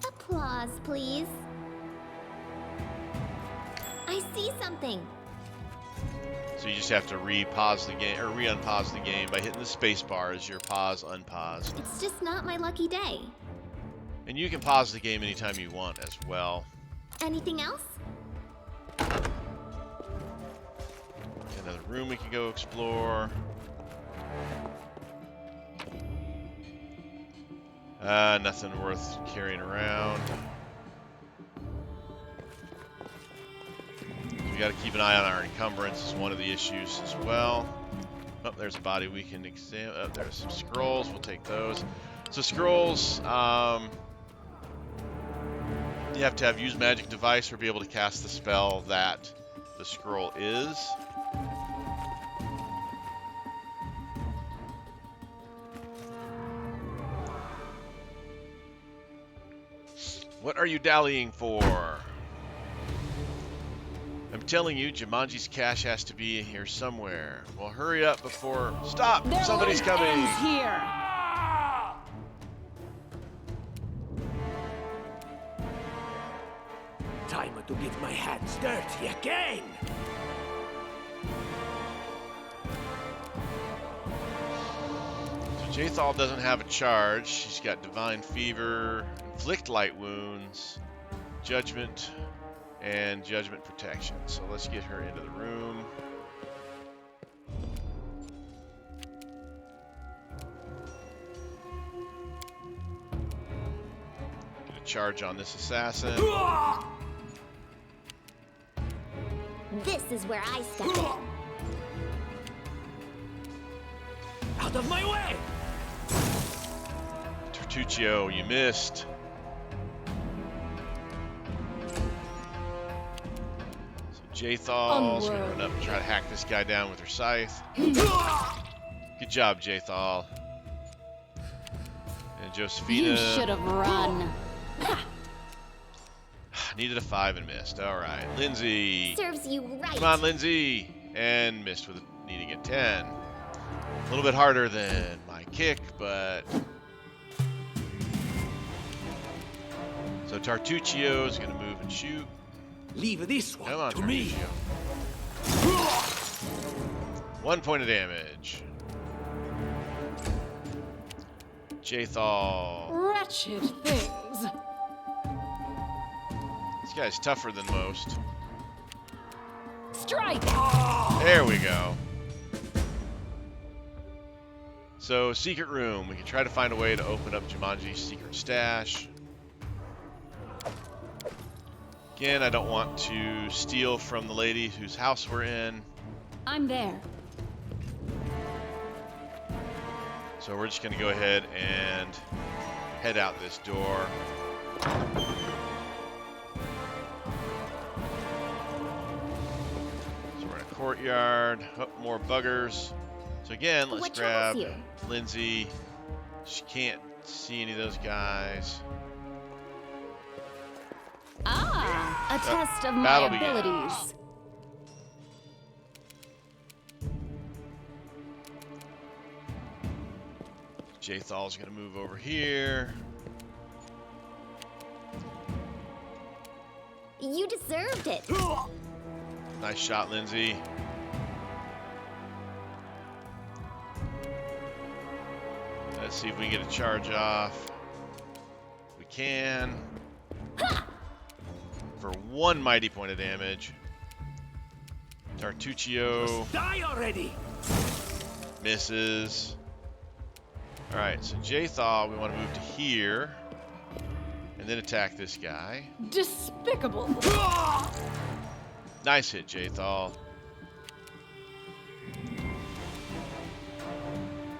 Applause, please. I see something. So you just have to re-pause the game, or re-unpause the game by hitting the space bar as your pause, unpause. It's just not my lucky day. And you can pause the game anytime you want as well. Anything else? Another room we can go explore. Nothing worth carrying around. We got to keep an eye on our encumbrance is one of the issues as well. Oh, there's a body we can examine. Oh, there's some scrolls. We'll take those. So scrolls, you have to have use magic device or be able to cast the spell that the scroll is. What are you dallying for? I'm telling you, Jumanji's cache has to be here somewhere. Well, hurry up before... Stop! Somebody's coming! Here. Time to get my hands dirty again! Jathal doesn't have a charge. She's got Divine Fever, Inflict Light Wounds, Judgment, and Judgment Protection. So let's get her into the room. Get a charge on this assassin. This is where I step in. Out of my way! Tertuccio, you missed. So Jathal's gonna run up and try to hack this guy down with her scythe. Good job, Jathal. And Josephina. You should have run. Needed a 5 and missed. All right, Lindsay. Serves you right. Come on, Lindsay. And missed with needing a 10. A little bit harder than my kick, but... So Tartuccio is going to move and shoot. Leave this one Come on, to me. Tartuccio. 1 point of damage. Jathal. Wretched things. This guy's tougher than most. Strike! There we go. So, secret room. We can try to find a way to open up Jumanji's secret stash. Again, I don't want to steal from the lady whose house we're in. I'm there. So we're just going to go ahead and head out this door. So we're in a courtyard. Oh, more buggers. So again, let's grab Lindsay. She can't see any of those guys. Ah, a test of my battle abilities. Jathal's going to move over here. You deserved it. Nice shot, Lindsay. Let's see if we can get a charge off. We can. For 1 mighty point of damage. Tartuccio Die already! misses. Alright, so Jathal, we want to move to here. And then attack this guy. Despicable. Nice hit, Jathal.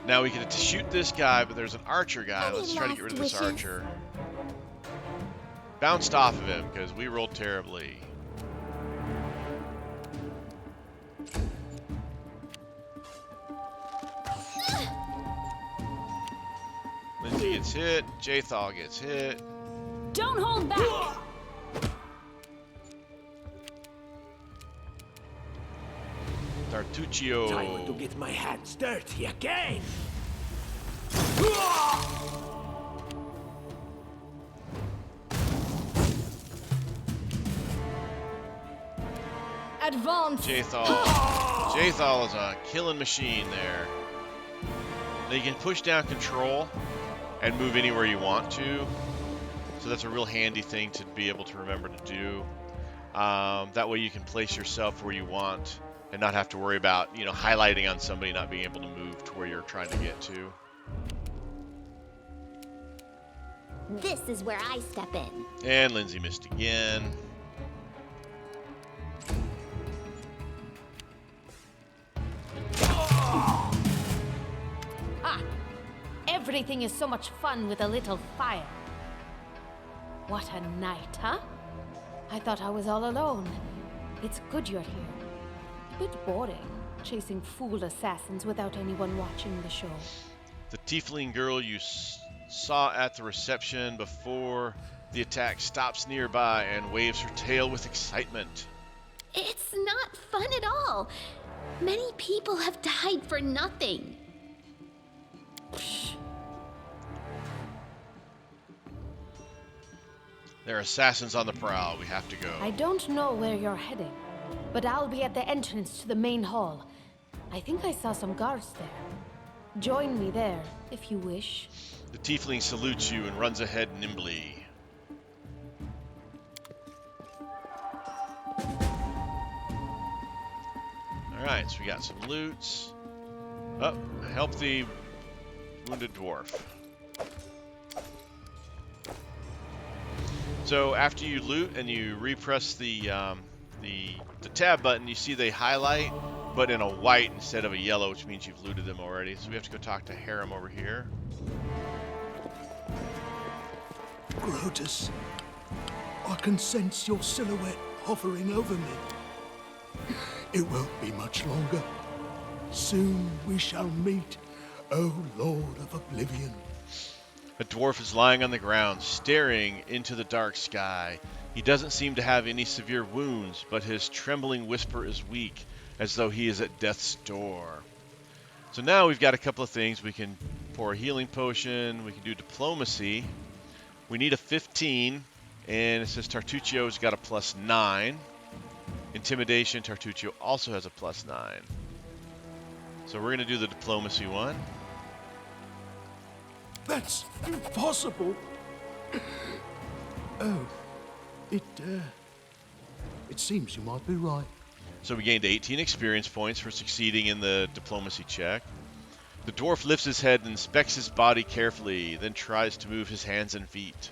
Now we can shoot this guy, but there's an archer guy. Let's try to get rid of this archer. Bounced off of him because we rolled terribly. Lindsay gets hit. Jathal gets hit. Don't hold back. Tartuccio. Time to get my hands dirty again! Advance. Jathal. Jathal is a killing machine there. Now you can push down control and move anywhere you want to. So that's a real handy thing to be able to remember to do. That way you can place yourself where you want and not have to worry about, you know, highlighting on somebody not being able to move to where you're trying to get to. This is where I step in. And Lindsay missed again. Ah! Everything is so much fun with a little fire. What a night, huh? I thought I was all alone. It's good you're here. A bit boring, chasing fool assassins without anyone watching the show. The tiefling girl you saw at the reception before the attack stops nearby and waves her tail with excitement. It's not fun at all. Many people have died for nothing. There are assassins on the prowl. We have to go. I don't know where you're heading, but I'll be at the entrance to the main hall. I think I saw some guards there. Join me there, if you wish. The tiefling salutes you and runs ahead nimbly. Alright, so we got some loots. Oh, help the wounded dwarf. So after you loot and you repress the tab button, you see they highlight, but in a white instead of a yellow, which means you've looted them already. So we have to go talk to Harem over here. Grotus, I can sense your silhouette hovering over me. It won't be much longer. Soon we shall meet, O Lord of Oblivion. A dwarf is lying on the ground, staring into the dark sky. He doesn't seem to have any severe wounds, but his trembling whisper is weak, as though he is at death's door. So now we've got a couple of things. We can pour a healing potion. We can do diplomacy. We need a 15, and it says Tartuccio's got a +9. Intimidation, Tartuccio also has a +9. So we're going to do the diplomacy one. That's impossible. Oh, it seems you might be right. So we gained 18 experience points for succeeding in the diplomacy check. The dwarf lifts his head and inspects his body carefully, then tries to move his hands and feet.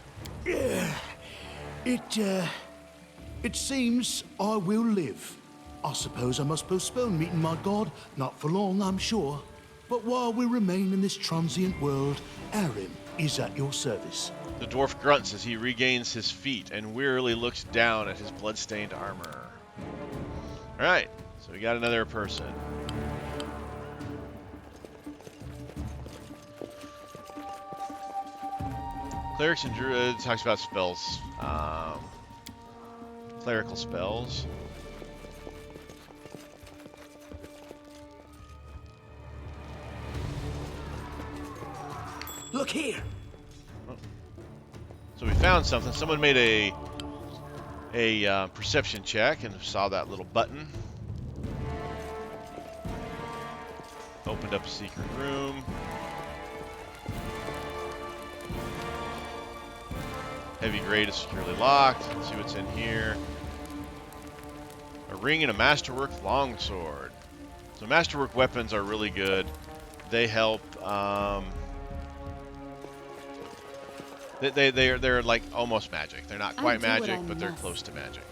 It seems I will live. I suppose I must postpone meeting my god, not for long, I'm sure. But while we remain in this transient world, Arim is at your service. The dwarf grunts as he regains his feet and wearily looks down at his blood-stained armor. Alright, so we got another person. Clerics and Druids talks about spells. Clerical spells. Look here! So we found something. Someone made a perception check and saw that little button. Opened up a secret room. Heavy grade is securely locked. Let's see what's in here. A ring and a masterwork longsword. So masterwork weapons are really good. They help. They're like almost magic. They're not quite magic, but they're close to magic.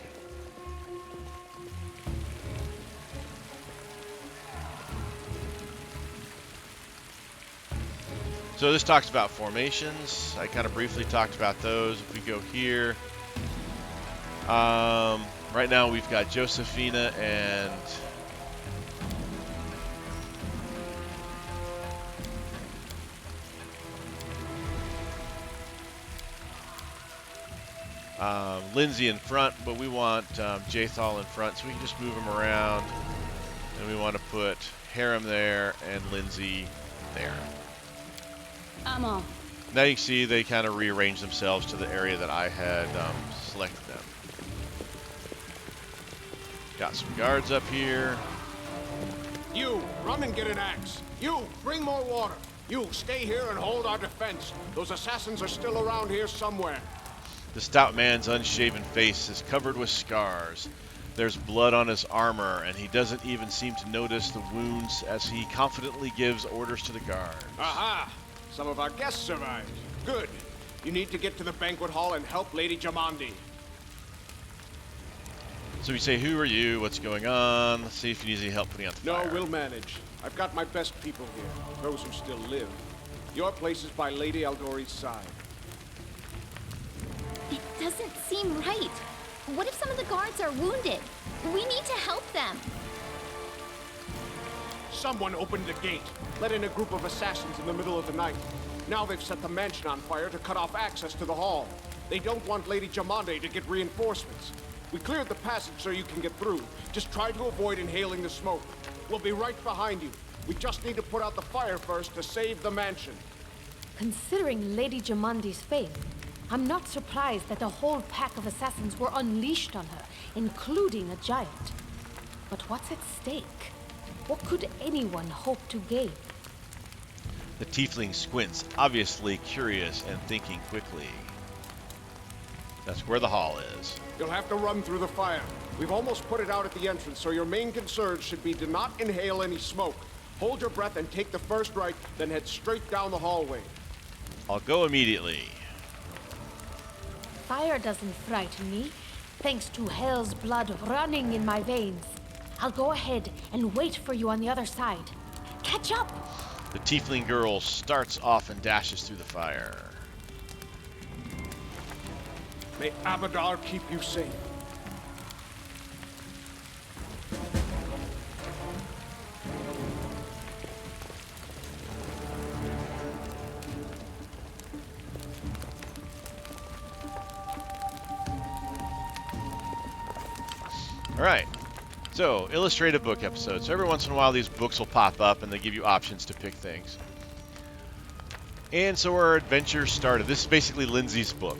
So this talks about formations. I kind of briefly talked about those. If we go here, right now we've got Josephina and Lindsay in front, but we want Jathal in front, so we can just move them around. And we want to put Harem there and Lindsay there. I'm off. Now you can see they kind of rearrange themselves to the area that I had selected them. Got some guards up here. You, run and get an axe. You, bring more water. You, stay here and hold our defense. Those assassins are still around here somewhere. The stout man's unshaven face is covered with scars. There's blood on his armor, and he doesn't even seem to notice the wounds as he confidently gives orders to the guards. Aha! Some of our guests survived. Good. You need to get to the banquet hall and help Lady Jamandi. So we say, who are you? What's going on? Let's see if he needs any help putting out the fire. No, we'll manage. I've got my best people here, those who still live. Your place is by Lady Aldori's side. It doesn't seem right. What if some of the guards are wounded? We need to help them. Someone opened the gate, let in a group of assassins in the middle of the night. Now they've set the mansion on fire to cut off access to the hall. They don't want Lady Jamande to get reinforcements. We cleared the passage so you can get through. Just try to avoid inhaling the smoke. We'll be right behind you. We just need to put out the fire first to save the mansion. Considering Lady Jamandi's faith, I'm not surprised that a whole pack of assassins were unleashed on her, including a giant. But what's at stake? What could anyone hope to gain? The tiefling squints, obviously curious and thinking quickly. That's where the hall is. You'll have to run through the fire. We've almost put it out at the entrance, so your main concern should be to not inhale any smoke. Hold your breath and take the first right, then head straight down the hallway. I'll go immediately. Fire doesn't frighten me, thanks to hell's blood running in my veins. I'll go ahead and wait for you on the other side. Catch up! The tiefling girl starts off and dashes through the fire. May Abadar keep you safe. Alright, so illustrated book episode. So every once in a while these books will pop up and they give you options to pick things. And so our adventure started. This is basically Lindsay's book.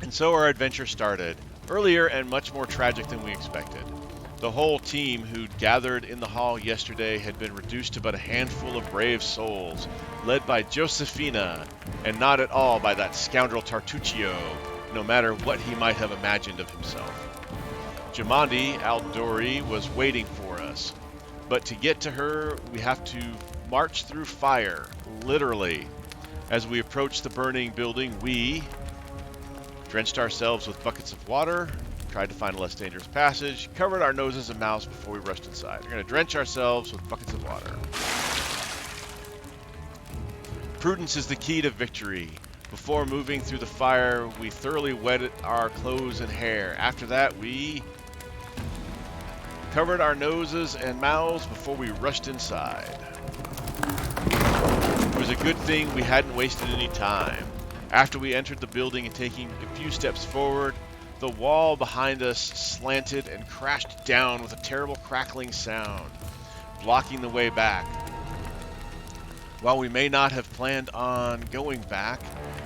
And so our adventure started, earlier and much more tragic than we expected. The whole team who'd gathered in the hall yesterday had been reduced to but a handful of brave souls, led by Josephina, and not at all by that scoundrel Tartuccio, no matter what he might have imagined of himself. Jamandi Aldori was waiting for us, but to get to her, we have to march through fire, literally. As we approached the burning building, we drenched ourselves with buckets of water, tried to find a less dangerous passage, covered our noses and mouths before we rushed inside. We're going to drench ourselves with buckets of water. Prudence is the key to victory. Before moving through the fire, we thoroughly wetted our clothes and hair. After that, we covered our noses and mouths before we rushed inside. It was a good thing we hadn't wasted any time. After we entered the building and taking a few steps forward, the wall behind us slanted and crashed down with a terrible crackling sound, blocking the way back. While we may not have planned on going back,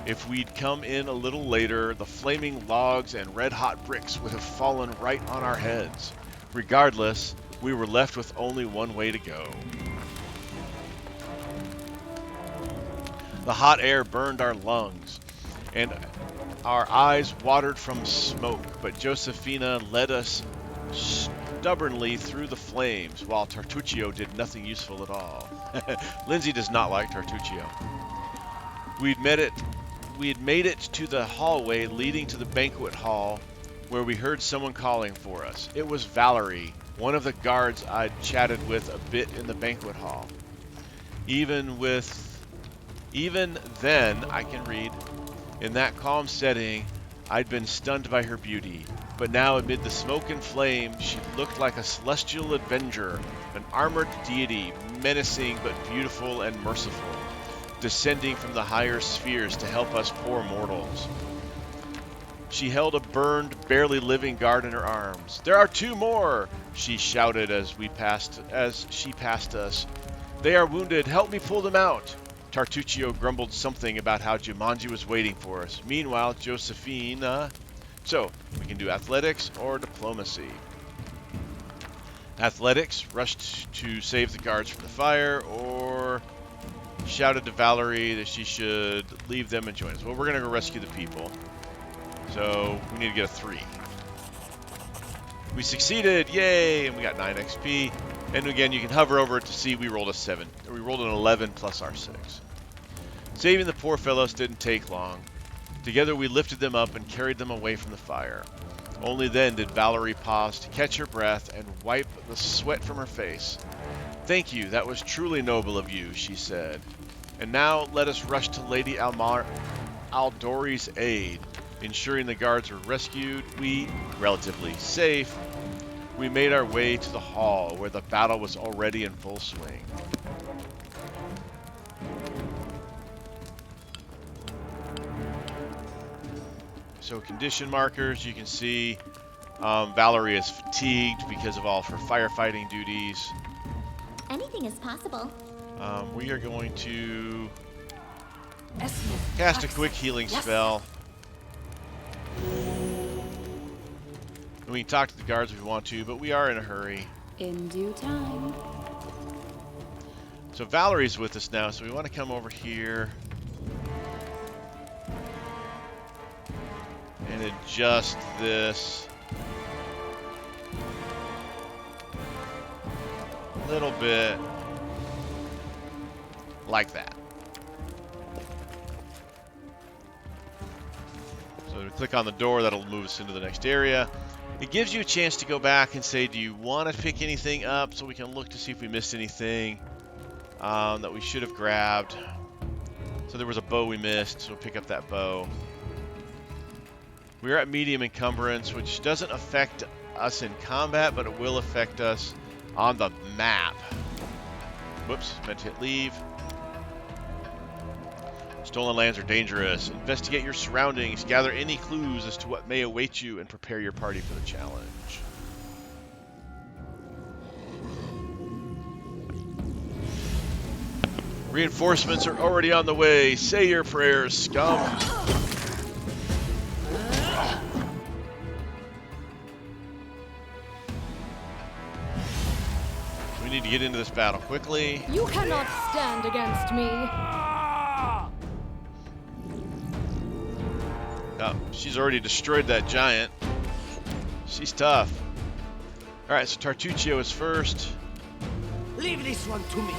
if we'd come in a little later, the flaming logs and red-hot bricks would have fallen right on our heads. Regardless, we were left with only one way to go. The hot air burned our lungs, and our eyes watered from smoke, but Josephina led us stubbornly through the flames, while Tartuccio did nothing useful at all. Lindsay does not like Tartuccio. We had made it to the hallway leading to the banquet hall, where we heard someone calling for us. It was Valerie, one of the guards I'd chatted with a bit in the banquet hall. Even then, I can read. In that calm setting, I'd been stunned by her beauty, but now amid the smoke and flame, she looked like a celestial avenger, an armored deity, menacing but beautiful and merciful, descending from the higher spheres to help us poor mortals. She held a burned, barely living guard in her arms. "There are two more!" she shouted as she passed us. "They are wounded. Help me pull them out." Tartuccio grumbled something about how Jumanji was waiting for us. Meanwhile, Josephina... So, we can do athletics or diplomacy. Athletics, rushed to save the guards from the fire, or shouted to Valerie that she should leave them and join us. Well, we're going to go rescue the people. So, we need to get a 3. We succeeded! Yay! And we got 9 XP. And again, you can hover over it to see we rolled a 7. We rolled an 11 plus our 6. Saving the poor fellows didn't take long. Together we lifted them up and carried them away from the fire. Only then did Valerie pause to catch her breath and wipe the sweat from her face. "Thank you, that was truly noble of you," she said. "And now let us rush to Lady Aldori's aid." Ensuring the guards were rescued, relatively safe, we made our way to the hall where the battle was already in full swing. So condition markers, you can see Valerie is fatigued because of all of her firefighting duties. Anything is possible. We are going to cast a quick healing spell. And we can talk to the guards if we want to, but we are in a hurry. In due time. So So Valerie's with us now, so we want to come over here and adjust this a little bit like that. So we click on the door, that'll move us into the next area. It gives you a chance to go back and say, do you want to pick anything up, so we can look to see if we missed anything that we should have grabbed. So there was a bow we missed, so we'll pick up that bow. We're at medium encumbrance, which doesn't affect us in combat, but it will affect us on the map. Whoops, meant to hit leave. Stolen lands are dangerous. Investigate your surroundings, gather any clues as to what may await you, and prepare your party for the challenge. Reinforcements are already on the way. Say your prayers, scum. We need to get into this battle quickly. You cannot stand against me. Oh, she's already destroyed that giant. She's tough. Alright, so Tartuccio is first. Leave this one to me.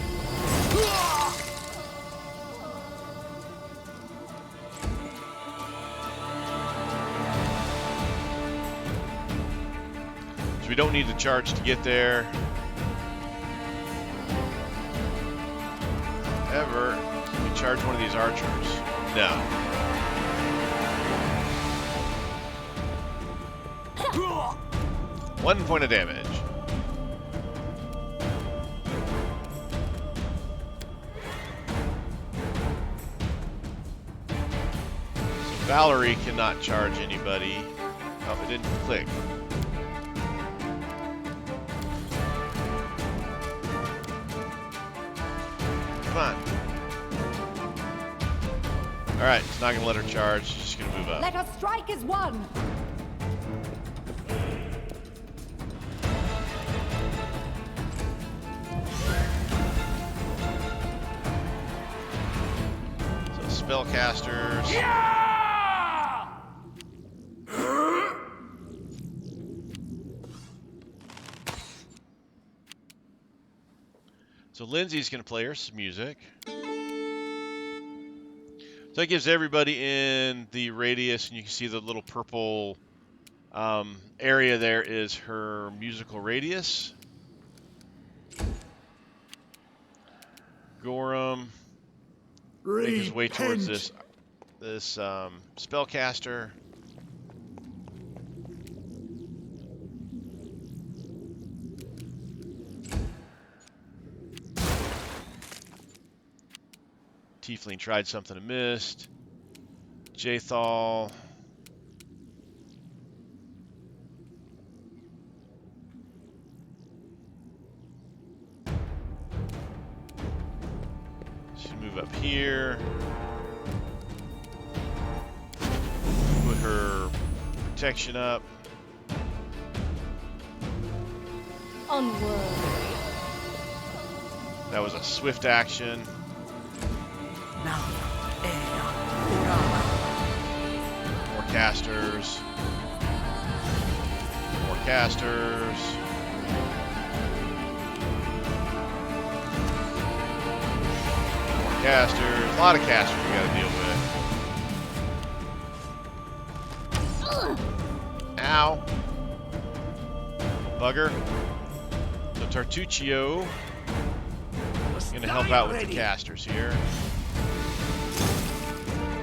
So we don't need to charge to get there. Ever, can we charge one of these archers? No. One point of damage. So Valerie cannot charge anybody. Oh, it didn't click. Come on. Alright, it's not gonna let her charge, she's just gonna move up. Let us strike as one! So spellcasters. So Lindsay's gonna play her some music. So that gives everybody in the radius, and you can see the little purple area there is her musical radius. Gorham make his way towards this spellcaster. Tiefling tried something and missed. Jathal. She'll move up here. Put her protection up. Unworthy. That was a swift action. More casters. More casters. More casters. A lot of casters we gotta deal with. Ow. Bugger. So Tartuccio is gonna help out with the casters here.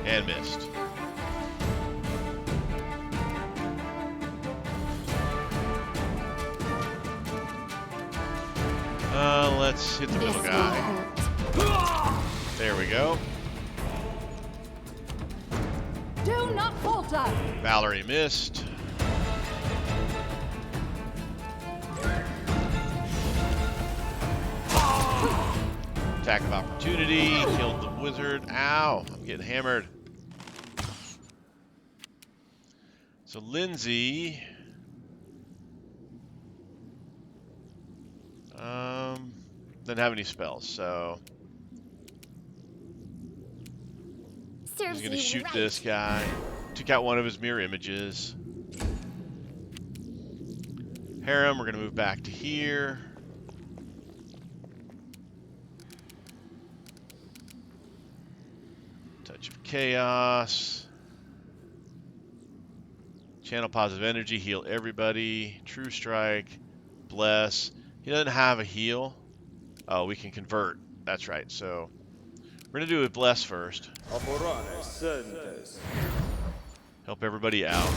And missed. Let's hit the middle guy. There we go. Do not falter. Valerie missed. Attack of opportunity. Killed the wizard. Ow. I'm getting hammered. So Lindsay, Doesn't have any spells, so Serves he's gonna you shoot right. this guy. Took out one of his mirror images. Harem, we're gonna move back to here. Touch of Chaos. Channel positive energy, heal everybody. True Strike, bless. He doesn't have a heal. Oh, we can convert. That's right. So we're gonna do a bless first. Help everybody out.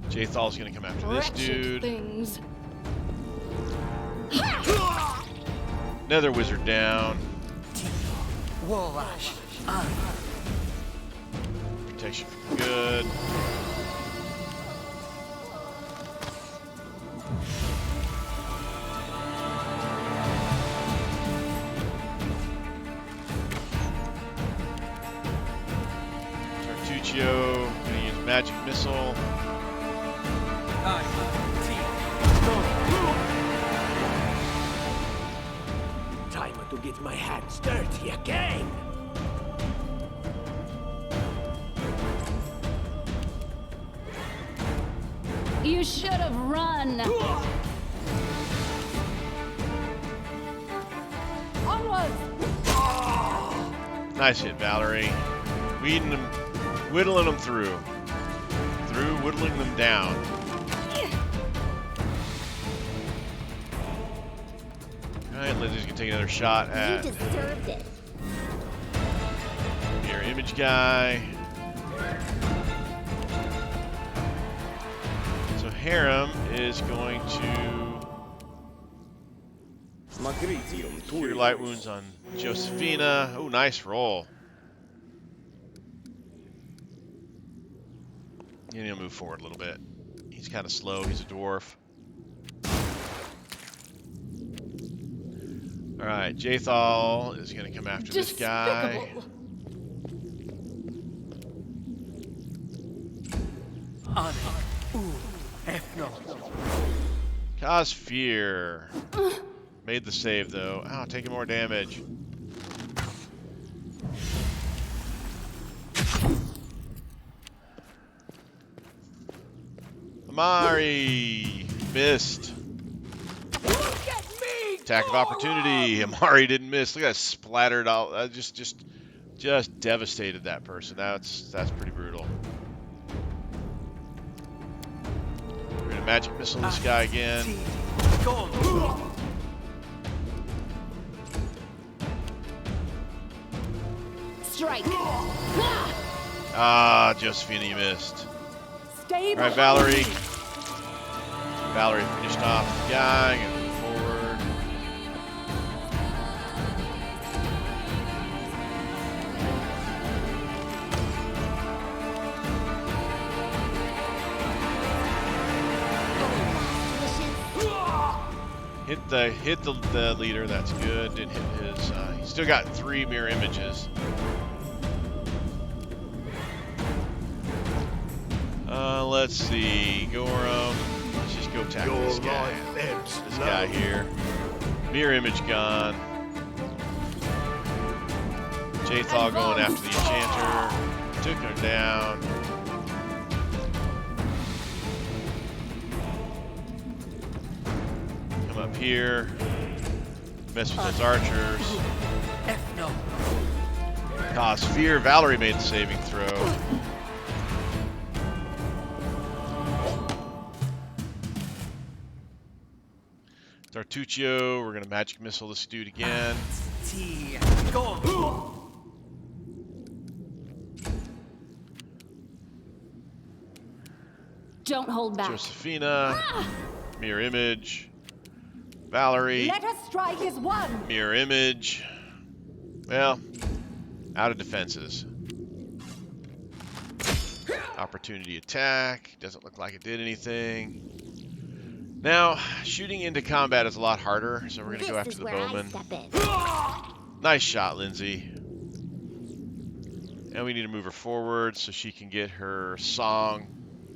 Jathal's gonna come after this dude. Things. Nether Wizard down. Protection for good. Tartuccio, gonna use Magic Missile. Time to get my hands dirty again! You should have run. Onwards! Nice hit, Valerie. Weeding them, whittling them through, whittling them down. All right, Lindsay's gonna take another shot at You deserved it. your image guy. So Harem is going to cure light wounds on Josephina. Oh, nice roll. And he'll move forward a little bit. He's kind of slow. He's a dwarf. All right, Jathal is going to come after this guy. Cause fear. Made the save though. Ow, taking more damage. Amari missed. Attack of opportunity. Amari didn't miss. Look at that splattered out. Just devastated that person. That's pretty brutal. We're gonna magic missile this guy again. Strike. Ah, Josephina, you missed. Stay All right, Valerie. Valerie finished off the guy. Gonna move forward. Hit the leader. That's good. Didn't hit his. He's still got 3 mirror images. Let's see. Gorham. Let's just go tackle this guy. This guy here. Mirror image gone. Jathal going after the enchanter. Took her down. Come up here. Mess with those archers. Cause fear. Valerie made the saving throw. Tartuccio, we're gonna magic missile this dude again. Don't hold back. Josephina, mirror image. Valerie, Let us strike as one! mirror image. Well, out of defenses. Opportunity attack. Doesn't look like it did anything. Now, shooting into combat is a lot harder, so we're going to go after the bowman. Nice shot, Lindsay. And we need to move her forward so she can get her song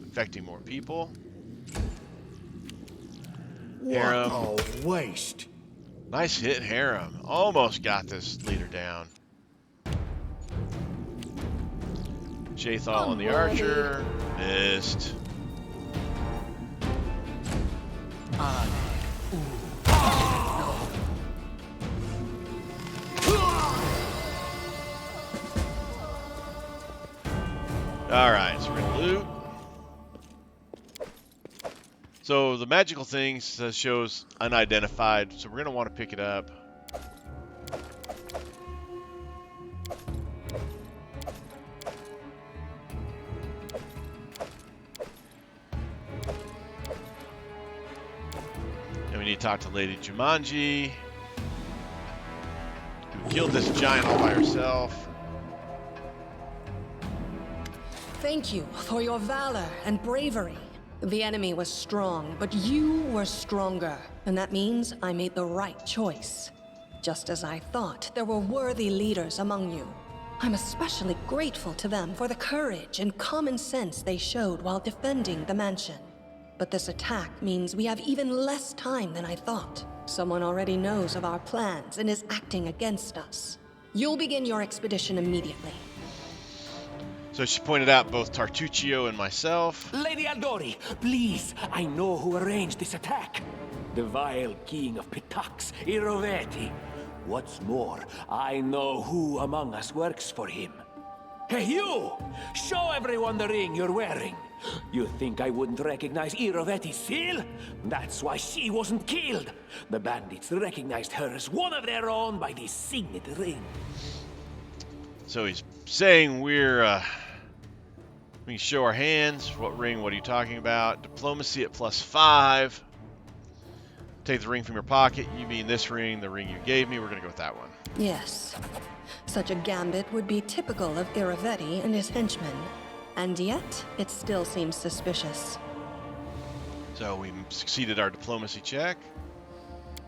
affecting more people. Harem. What a waste. Nice hit, Harem. Almost got this leader down. Jathal on the Unworthy. archer. Missed. Alright, so we're going to loot. So the magical thing shows unidentified, so we're going to want to pick it up. And we need to talk to Lady Jumanji, who killed this giant all by herself. Thank you for your valor and bravery. The enemy was strong, but you were stronger. And that means I made the right choice. Just as I thought, there were worthy leaders among you. I'm especially grateful to them for the courage and common sense they showed while defending the mansion. But this attack means we have even less time than I thought. Someone already knows of our plans and is acting against us. You'll begin your expedition immediately. So she pointed out both Tartuccio and myself. Lady Aldori, please, I know who arranged this attack. The vile king of Pitax, Iroveti. What's more, I know who among us works for him. Hey, you! Show everyone the ring you're wearing. You think I wouldn't recognize Iroveti's seal? That's why she wasn't killed. The bandits recognized her as one of their own by this signet ring. So he's saying we can show our hands. What ring? What are you talking about? Diplomacy at +5. Take the ring from your pocket. You mean this ring, the ring you gave me. We're going to go with that one. Yes. Such a gambit would be typical of Irovetti and his henchmen. And yet, it still seems suspicious. So we succeeded our diplomacy check.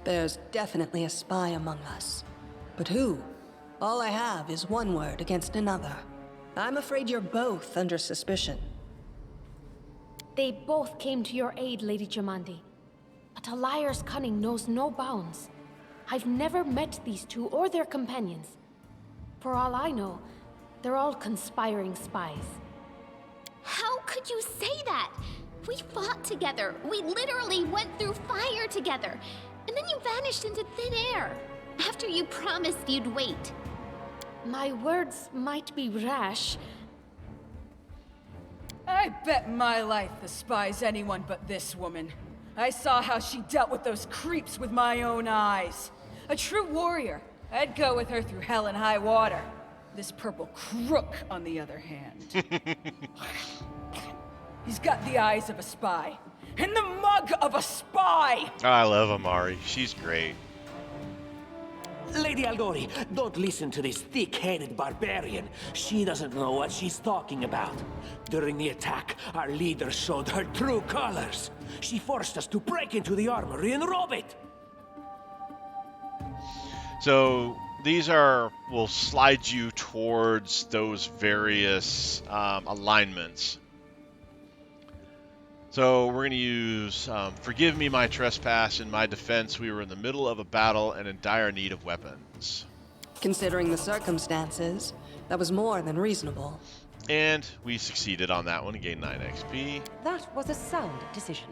There's definitely a spy among us. But who? All I have is one word against another. I'm afraid you're both under suspicion. They both came to your aid, Lady Jamandi. But a liar's cunning knows no bounds. I've never met these two or their companions. For all I know, they're all conspiring spies. How could you say that? We fought together. We literally went through fire together. And then you vanished into thin air. After you promised you'd wait. My words might be rash. I bet my life the spy's anyone but this woman. I saw how she dealt with those creeps with my own eyes. A true warrior. I'd go with her through hell and high water. This purple crook, on the other hand. He's got the eyes of a spy. And the mug of a spy! I love Amari. She's great. Lady Aldori, don't listen to this thick-headed barbarian. She doesn't know what she's talking about. During the attack, our leader showed her true colors. She forced us to break into the armory and rob it. So these will slide you towards those various alignments. So we're going to use forgive me my trespass. In my defense, we were in the middle of a battle and in dire need of weapons. Considering the circumstances, that was more than reasonable. And we succeeded on that one and gained 9 XP. That was a sound decision.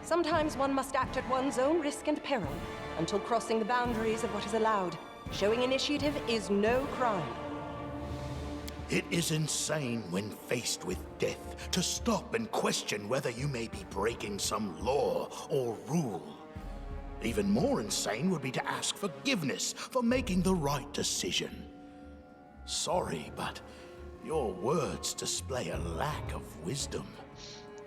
Sometimes one must act at one's own risk and peril, until crossing the boundaries of what is allowed. Showing initiative is no crime. It is insane when faced with death to stop and question whether you may be breaking some law or rule. Even more insane would be to ask forgiveness for making the right decision. Sorry, but your words display a lack of wisdom.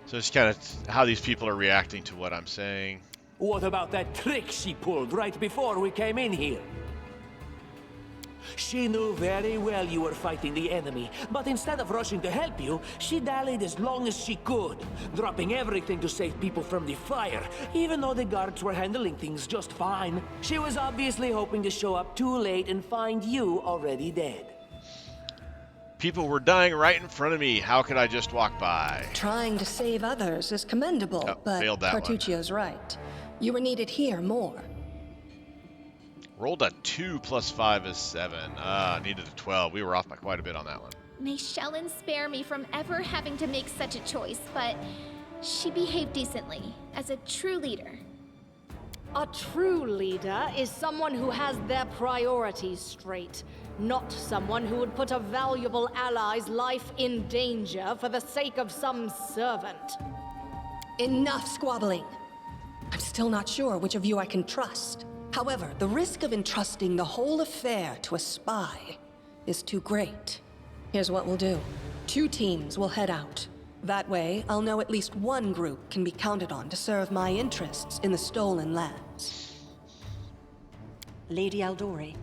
So it's kind of how these people are reacting to what I'm saying. What about that trick she pulled right before we came in here? She knew very well you were fighting the enemy, but instead of rushing to help you, she dallied as long as she could, dropping everything to save people from the fire, even though the guards were handling things just fine. She was obviously hoping to show up too late and find you already dead. People were dying right in front of me. How could I just walk by? Trying to save others is commendable, Oh, but failed that one. Cartuccio's right. You were needed here more. Rolled a 2 plus 5 is 7. Needed a 12. We were off by quite a bit on that one. May Shellen spare me from ever having to make such a choice, but she behaved decently, as a true leader. A true leader is someone who has their priorities straight, not someone who would put a valuable ally's life in danger for the sake of some servant. Enough squabbling. I'm still not sure which of you I can trust. However, the risk of entrusting the whole affair to a spy is too great. Here's what we'll do. 2 teams will head out. That way, I'll know at least one group can be counted on to serve my interests in the Stolen Lands. Lady Aldori,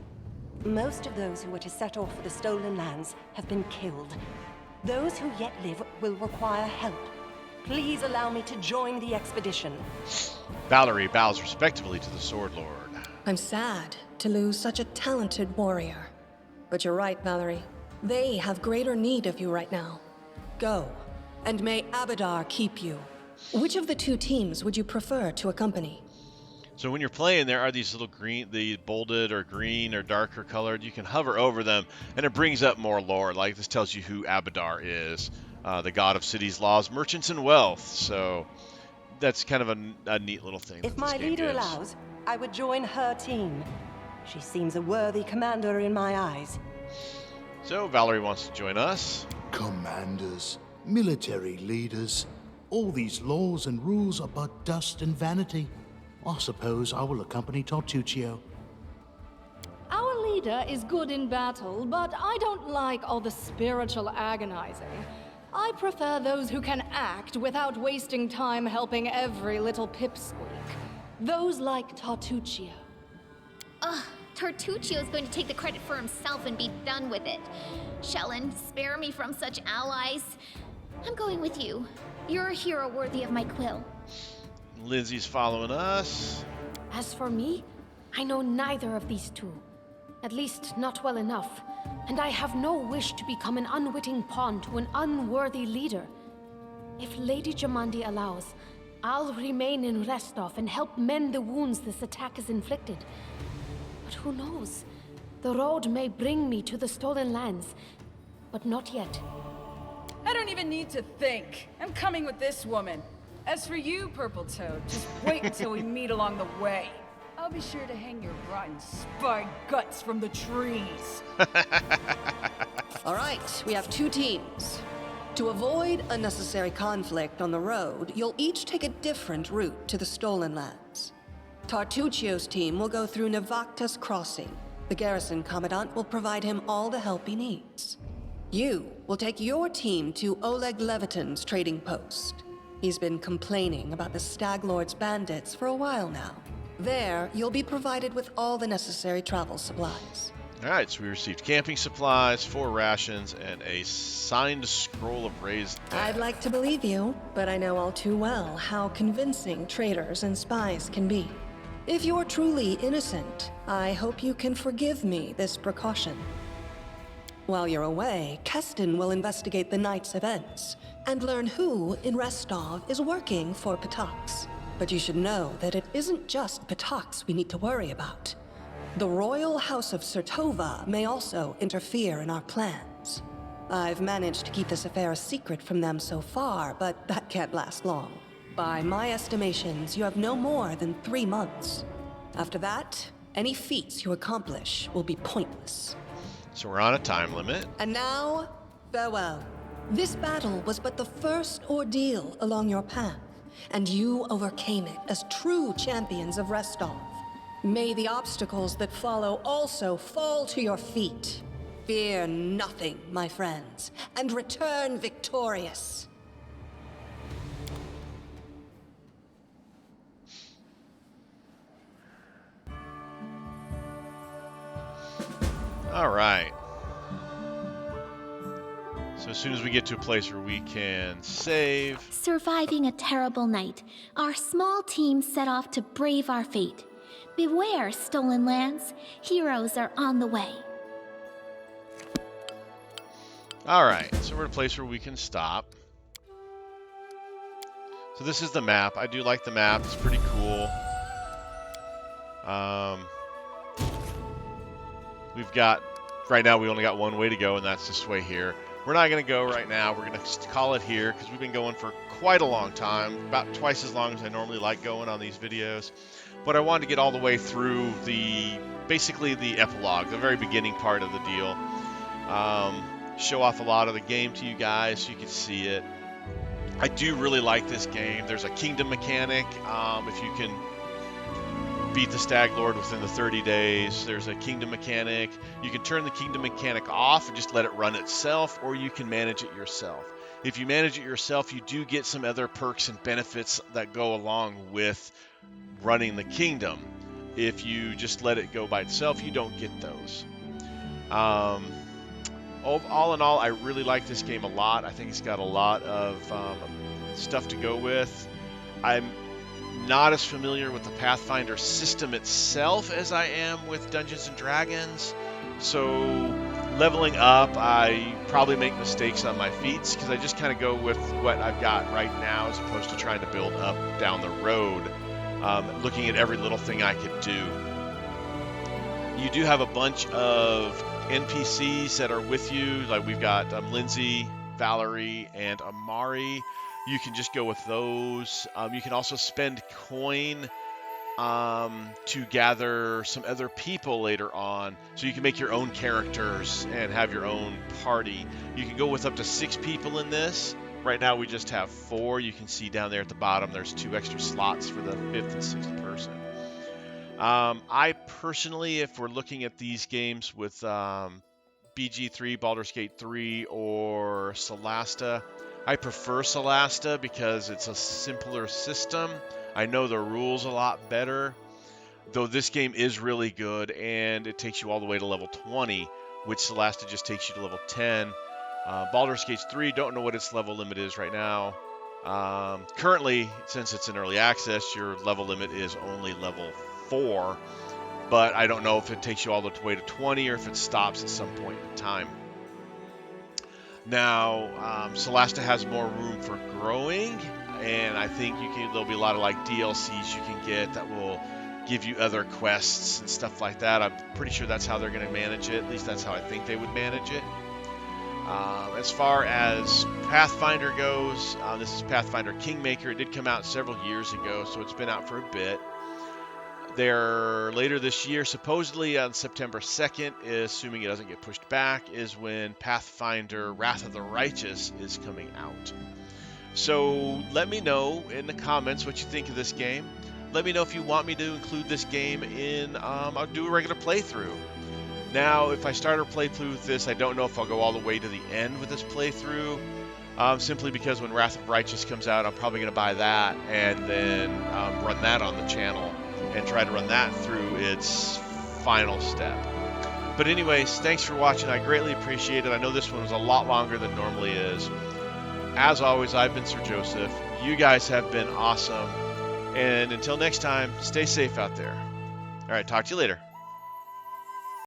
most of those who were to set off for the Stolen Lands have been killed. Those who yet live will require help. Please allow me to join the expedition. Valerie bows respectfully to the Sword Lord. I'm sad to lose such a talented warrior. But you're right, Valerie. They have greater need of you right now. Go, and may Abadar keep you. Which of the 2 teams would you prefer to accompany? So when you're playing, there are these little green, the bolded or green or darker colored. You can hover over them, and it brings up more lore. Like this tells you who Abadar is, the god of cities, laws, merchants, and wealth. So that's kind of a neat little thing. If my leader allows, I would join her team. She seems a worthy commander in my eyes. So Valerie wants to join us. Commanders, military leaders, all these laws and rules are but dust and vanity. I suppose I will accompany Tartuccio. Our leader is good in battle, but I don't like all the spiritual agonizing. I prefer those who can act without wasting time helping every little pipsqueak. Those like Tartuccio. Ugh, Tartuccio's going to take the credit for himself and be done with it. Shellen, spare me from such allies. I'm going with you. You're a hero worthy of my quill. Lindsay's following us. As for me, I know neither of these 2. At least not well enough. And I have no wish to become an unwitting pawn to an unworthy leader. If Lady Jamandi allows, I'll remain in Restov and help mend the wounds this attack has inflicted. But who knows? The road may bring me to the Stolen Lands, but not yet. I don't even need to think. I'm coming with this woman. As for you, Purple Toad, just wait until we meet along the way. I'll be sure to hang your rotten spy guts from the trees. All right, we have 2 teams. To avoid unnecessary conflict on the road, you'll each take a different route to the Stolen Lands. Tartuccio's team will go through Navakta's crossing. The garrison commandant will provide him all the help he needs. You will take your team to Oleg Leviton's trading post. He's been complaining about the Stag Lord's bandits for a while now. There, you'll be provided with all the necessary travel supplies. All right, so we received camping supplies, 4 rations, and a signed scroll of raised death. I'd like to believe you, but I know all too well how convincing traitors and spies can be. If you're truly innocent, I hope you can forgive me this precaution. While you're away, Keston will investigate the night's events and learn who in Restov is working for Patox. But you should know that it isn't just Patox we need to worry about. The Royal House of Sertova may also interfere in our plans. I've managed to keep this affair a secret from them so far, but that can't last long. By my estimations, you have no more than 3 months. After that, any feats you accomplish will be pointless. So we're on a time limit. And now, farewell. This battle was but the first ordeal along your path, and you overcame it as true champions of Restov. May the obstacles that follow also fall to your feet. Fear nothing, my friends, and return victorious. All right. So as soon as we get to a place where we can save... Surviving a terrible night, our small team set off to brave our fate. Beware, Stolen Lands. Heroes are on the way. All right, so we're at a place where we can stop. So this is the map. I do like the map. It's pretty cool. We've got, right now we only got one way to go, and that's this way here. We're not going to go right now. We're going to call it here because we've been going for quite a long time, about twice as long as I normally like going on these videos. But I wanted to get all the way through basically the epilogue, the very beginning part of the deal. Show off a lot of the game to you guys so you can see it. I do really like this game. There's a kingdom mechanic. If you can beat the Stag Lord within the 30 days, there's a kingdom mechanic. You can turn the kingdom mechanic off and just let it run itself, or you can manage it yourself. If you manage it yourself, you do get some other perks and benefits that go along with running the kingdom. If you just let it go by itself, you don't get those. All in all, I really like this game a lot. I think it's got a lot of stuff to go with. I'm not as familiar with the Pathfinder system itself as I am with Dungeons & Dragons. So leveling up, I probably make mistakes on my feats because I just kind of go with what I've got right now as opposed to trying to build up down the road, looking at every little thing I could do. You do have a bunch of NPCs that are with you. Like we've got Lindsay, Valerie, and Amari. You can just go with those. You can also spend coin to gather some other people later on. So you can make your own characters and have your own party. You can go with up to 6 people in this. Right now we just have 4. You can see down there at the bottom there's 2 extra slots for the 5th and 6th person. I personally, if we're looking at these games with BG3, Baldur's Gate 3, or Solasta, I prefer Solasta because it's a simpler system. I know the rules a lot better, though this game is really good, and it takes you all the way to level 20, which Solasta just takes you to level 10. Baldur's Gate 3, don't know what its level limit is right now. Currently, since it's in early access, your level limit is only level 4, but I don't know if it takes you all the way to 20 or if it stops at some point in time. Now, Solasta has more room for growing, and I think there'll be a lot of like DLCs you can get that will give you other quests and stuff like that. I'm pretty sure that's how they're going to manage it. At least that's how I think they would manage it. As far as Pathfinder goes, this is Pathfinder Kingmaker. It did come out several years ago, so it's been out for a bit. There, later this year, supposedly on September 2nd, assuming it doesn't get pushed back, is when Pathfinder Wrath of the Righteous is coming out. So let me know in the comments what you think of this game. Let me know if you want me to include this game in, I'll do a regular playthrough. Now, if I start a playthrough with this, I don't know if I'll go all the way to the end with this playthrough, simply because when Wrath of Righteous comes out, I'm probably going to buy that and then run that on the channel and try to run that through its final step. But anyways, thanks for watching. I greatly appreciate it. I know this one was a lot longer than normally is. As always, I've been Sir Joseph. You guys have been awesome. And until next time, stay safe out there. All right, talk to you later.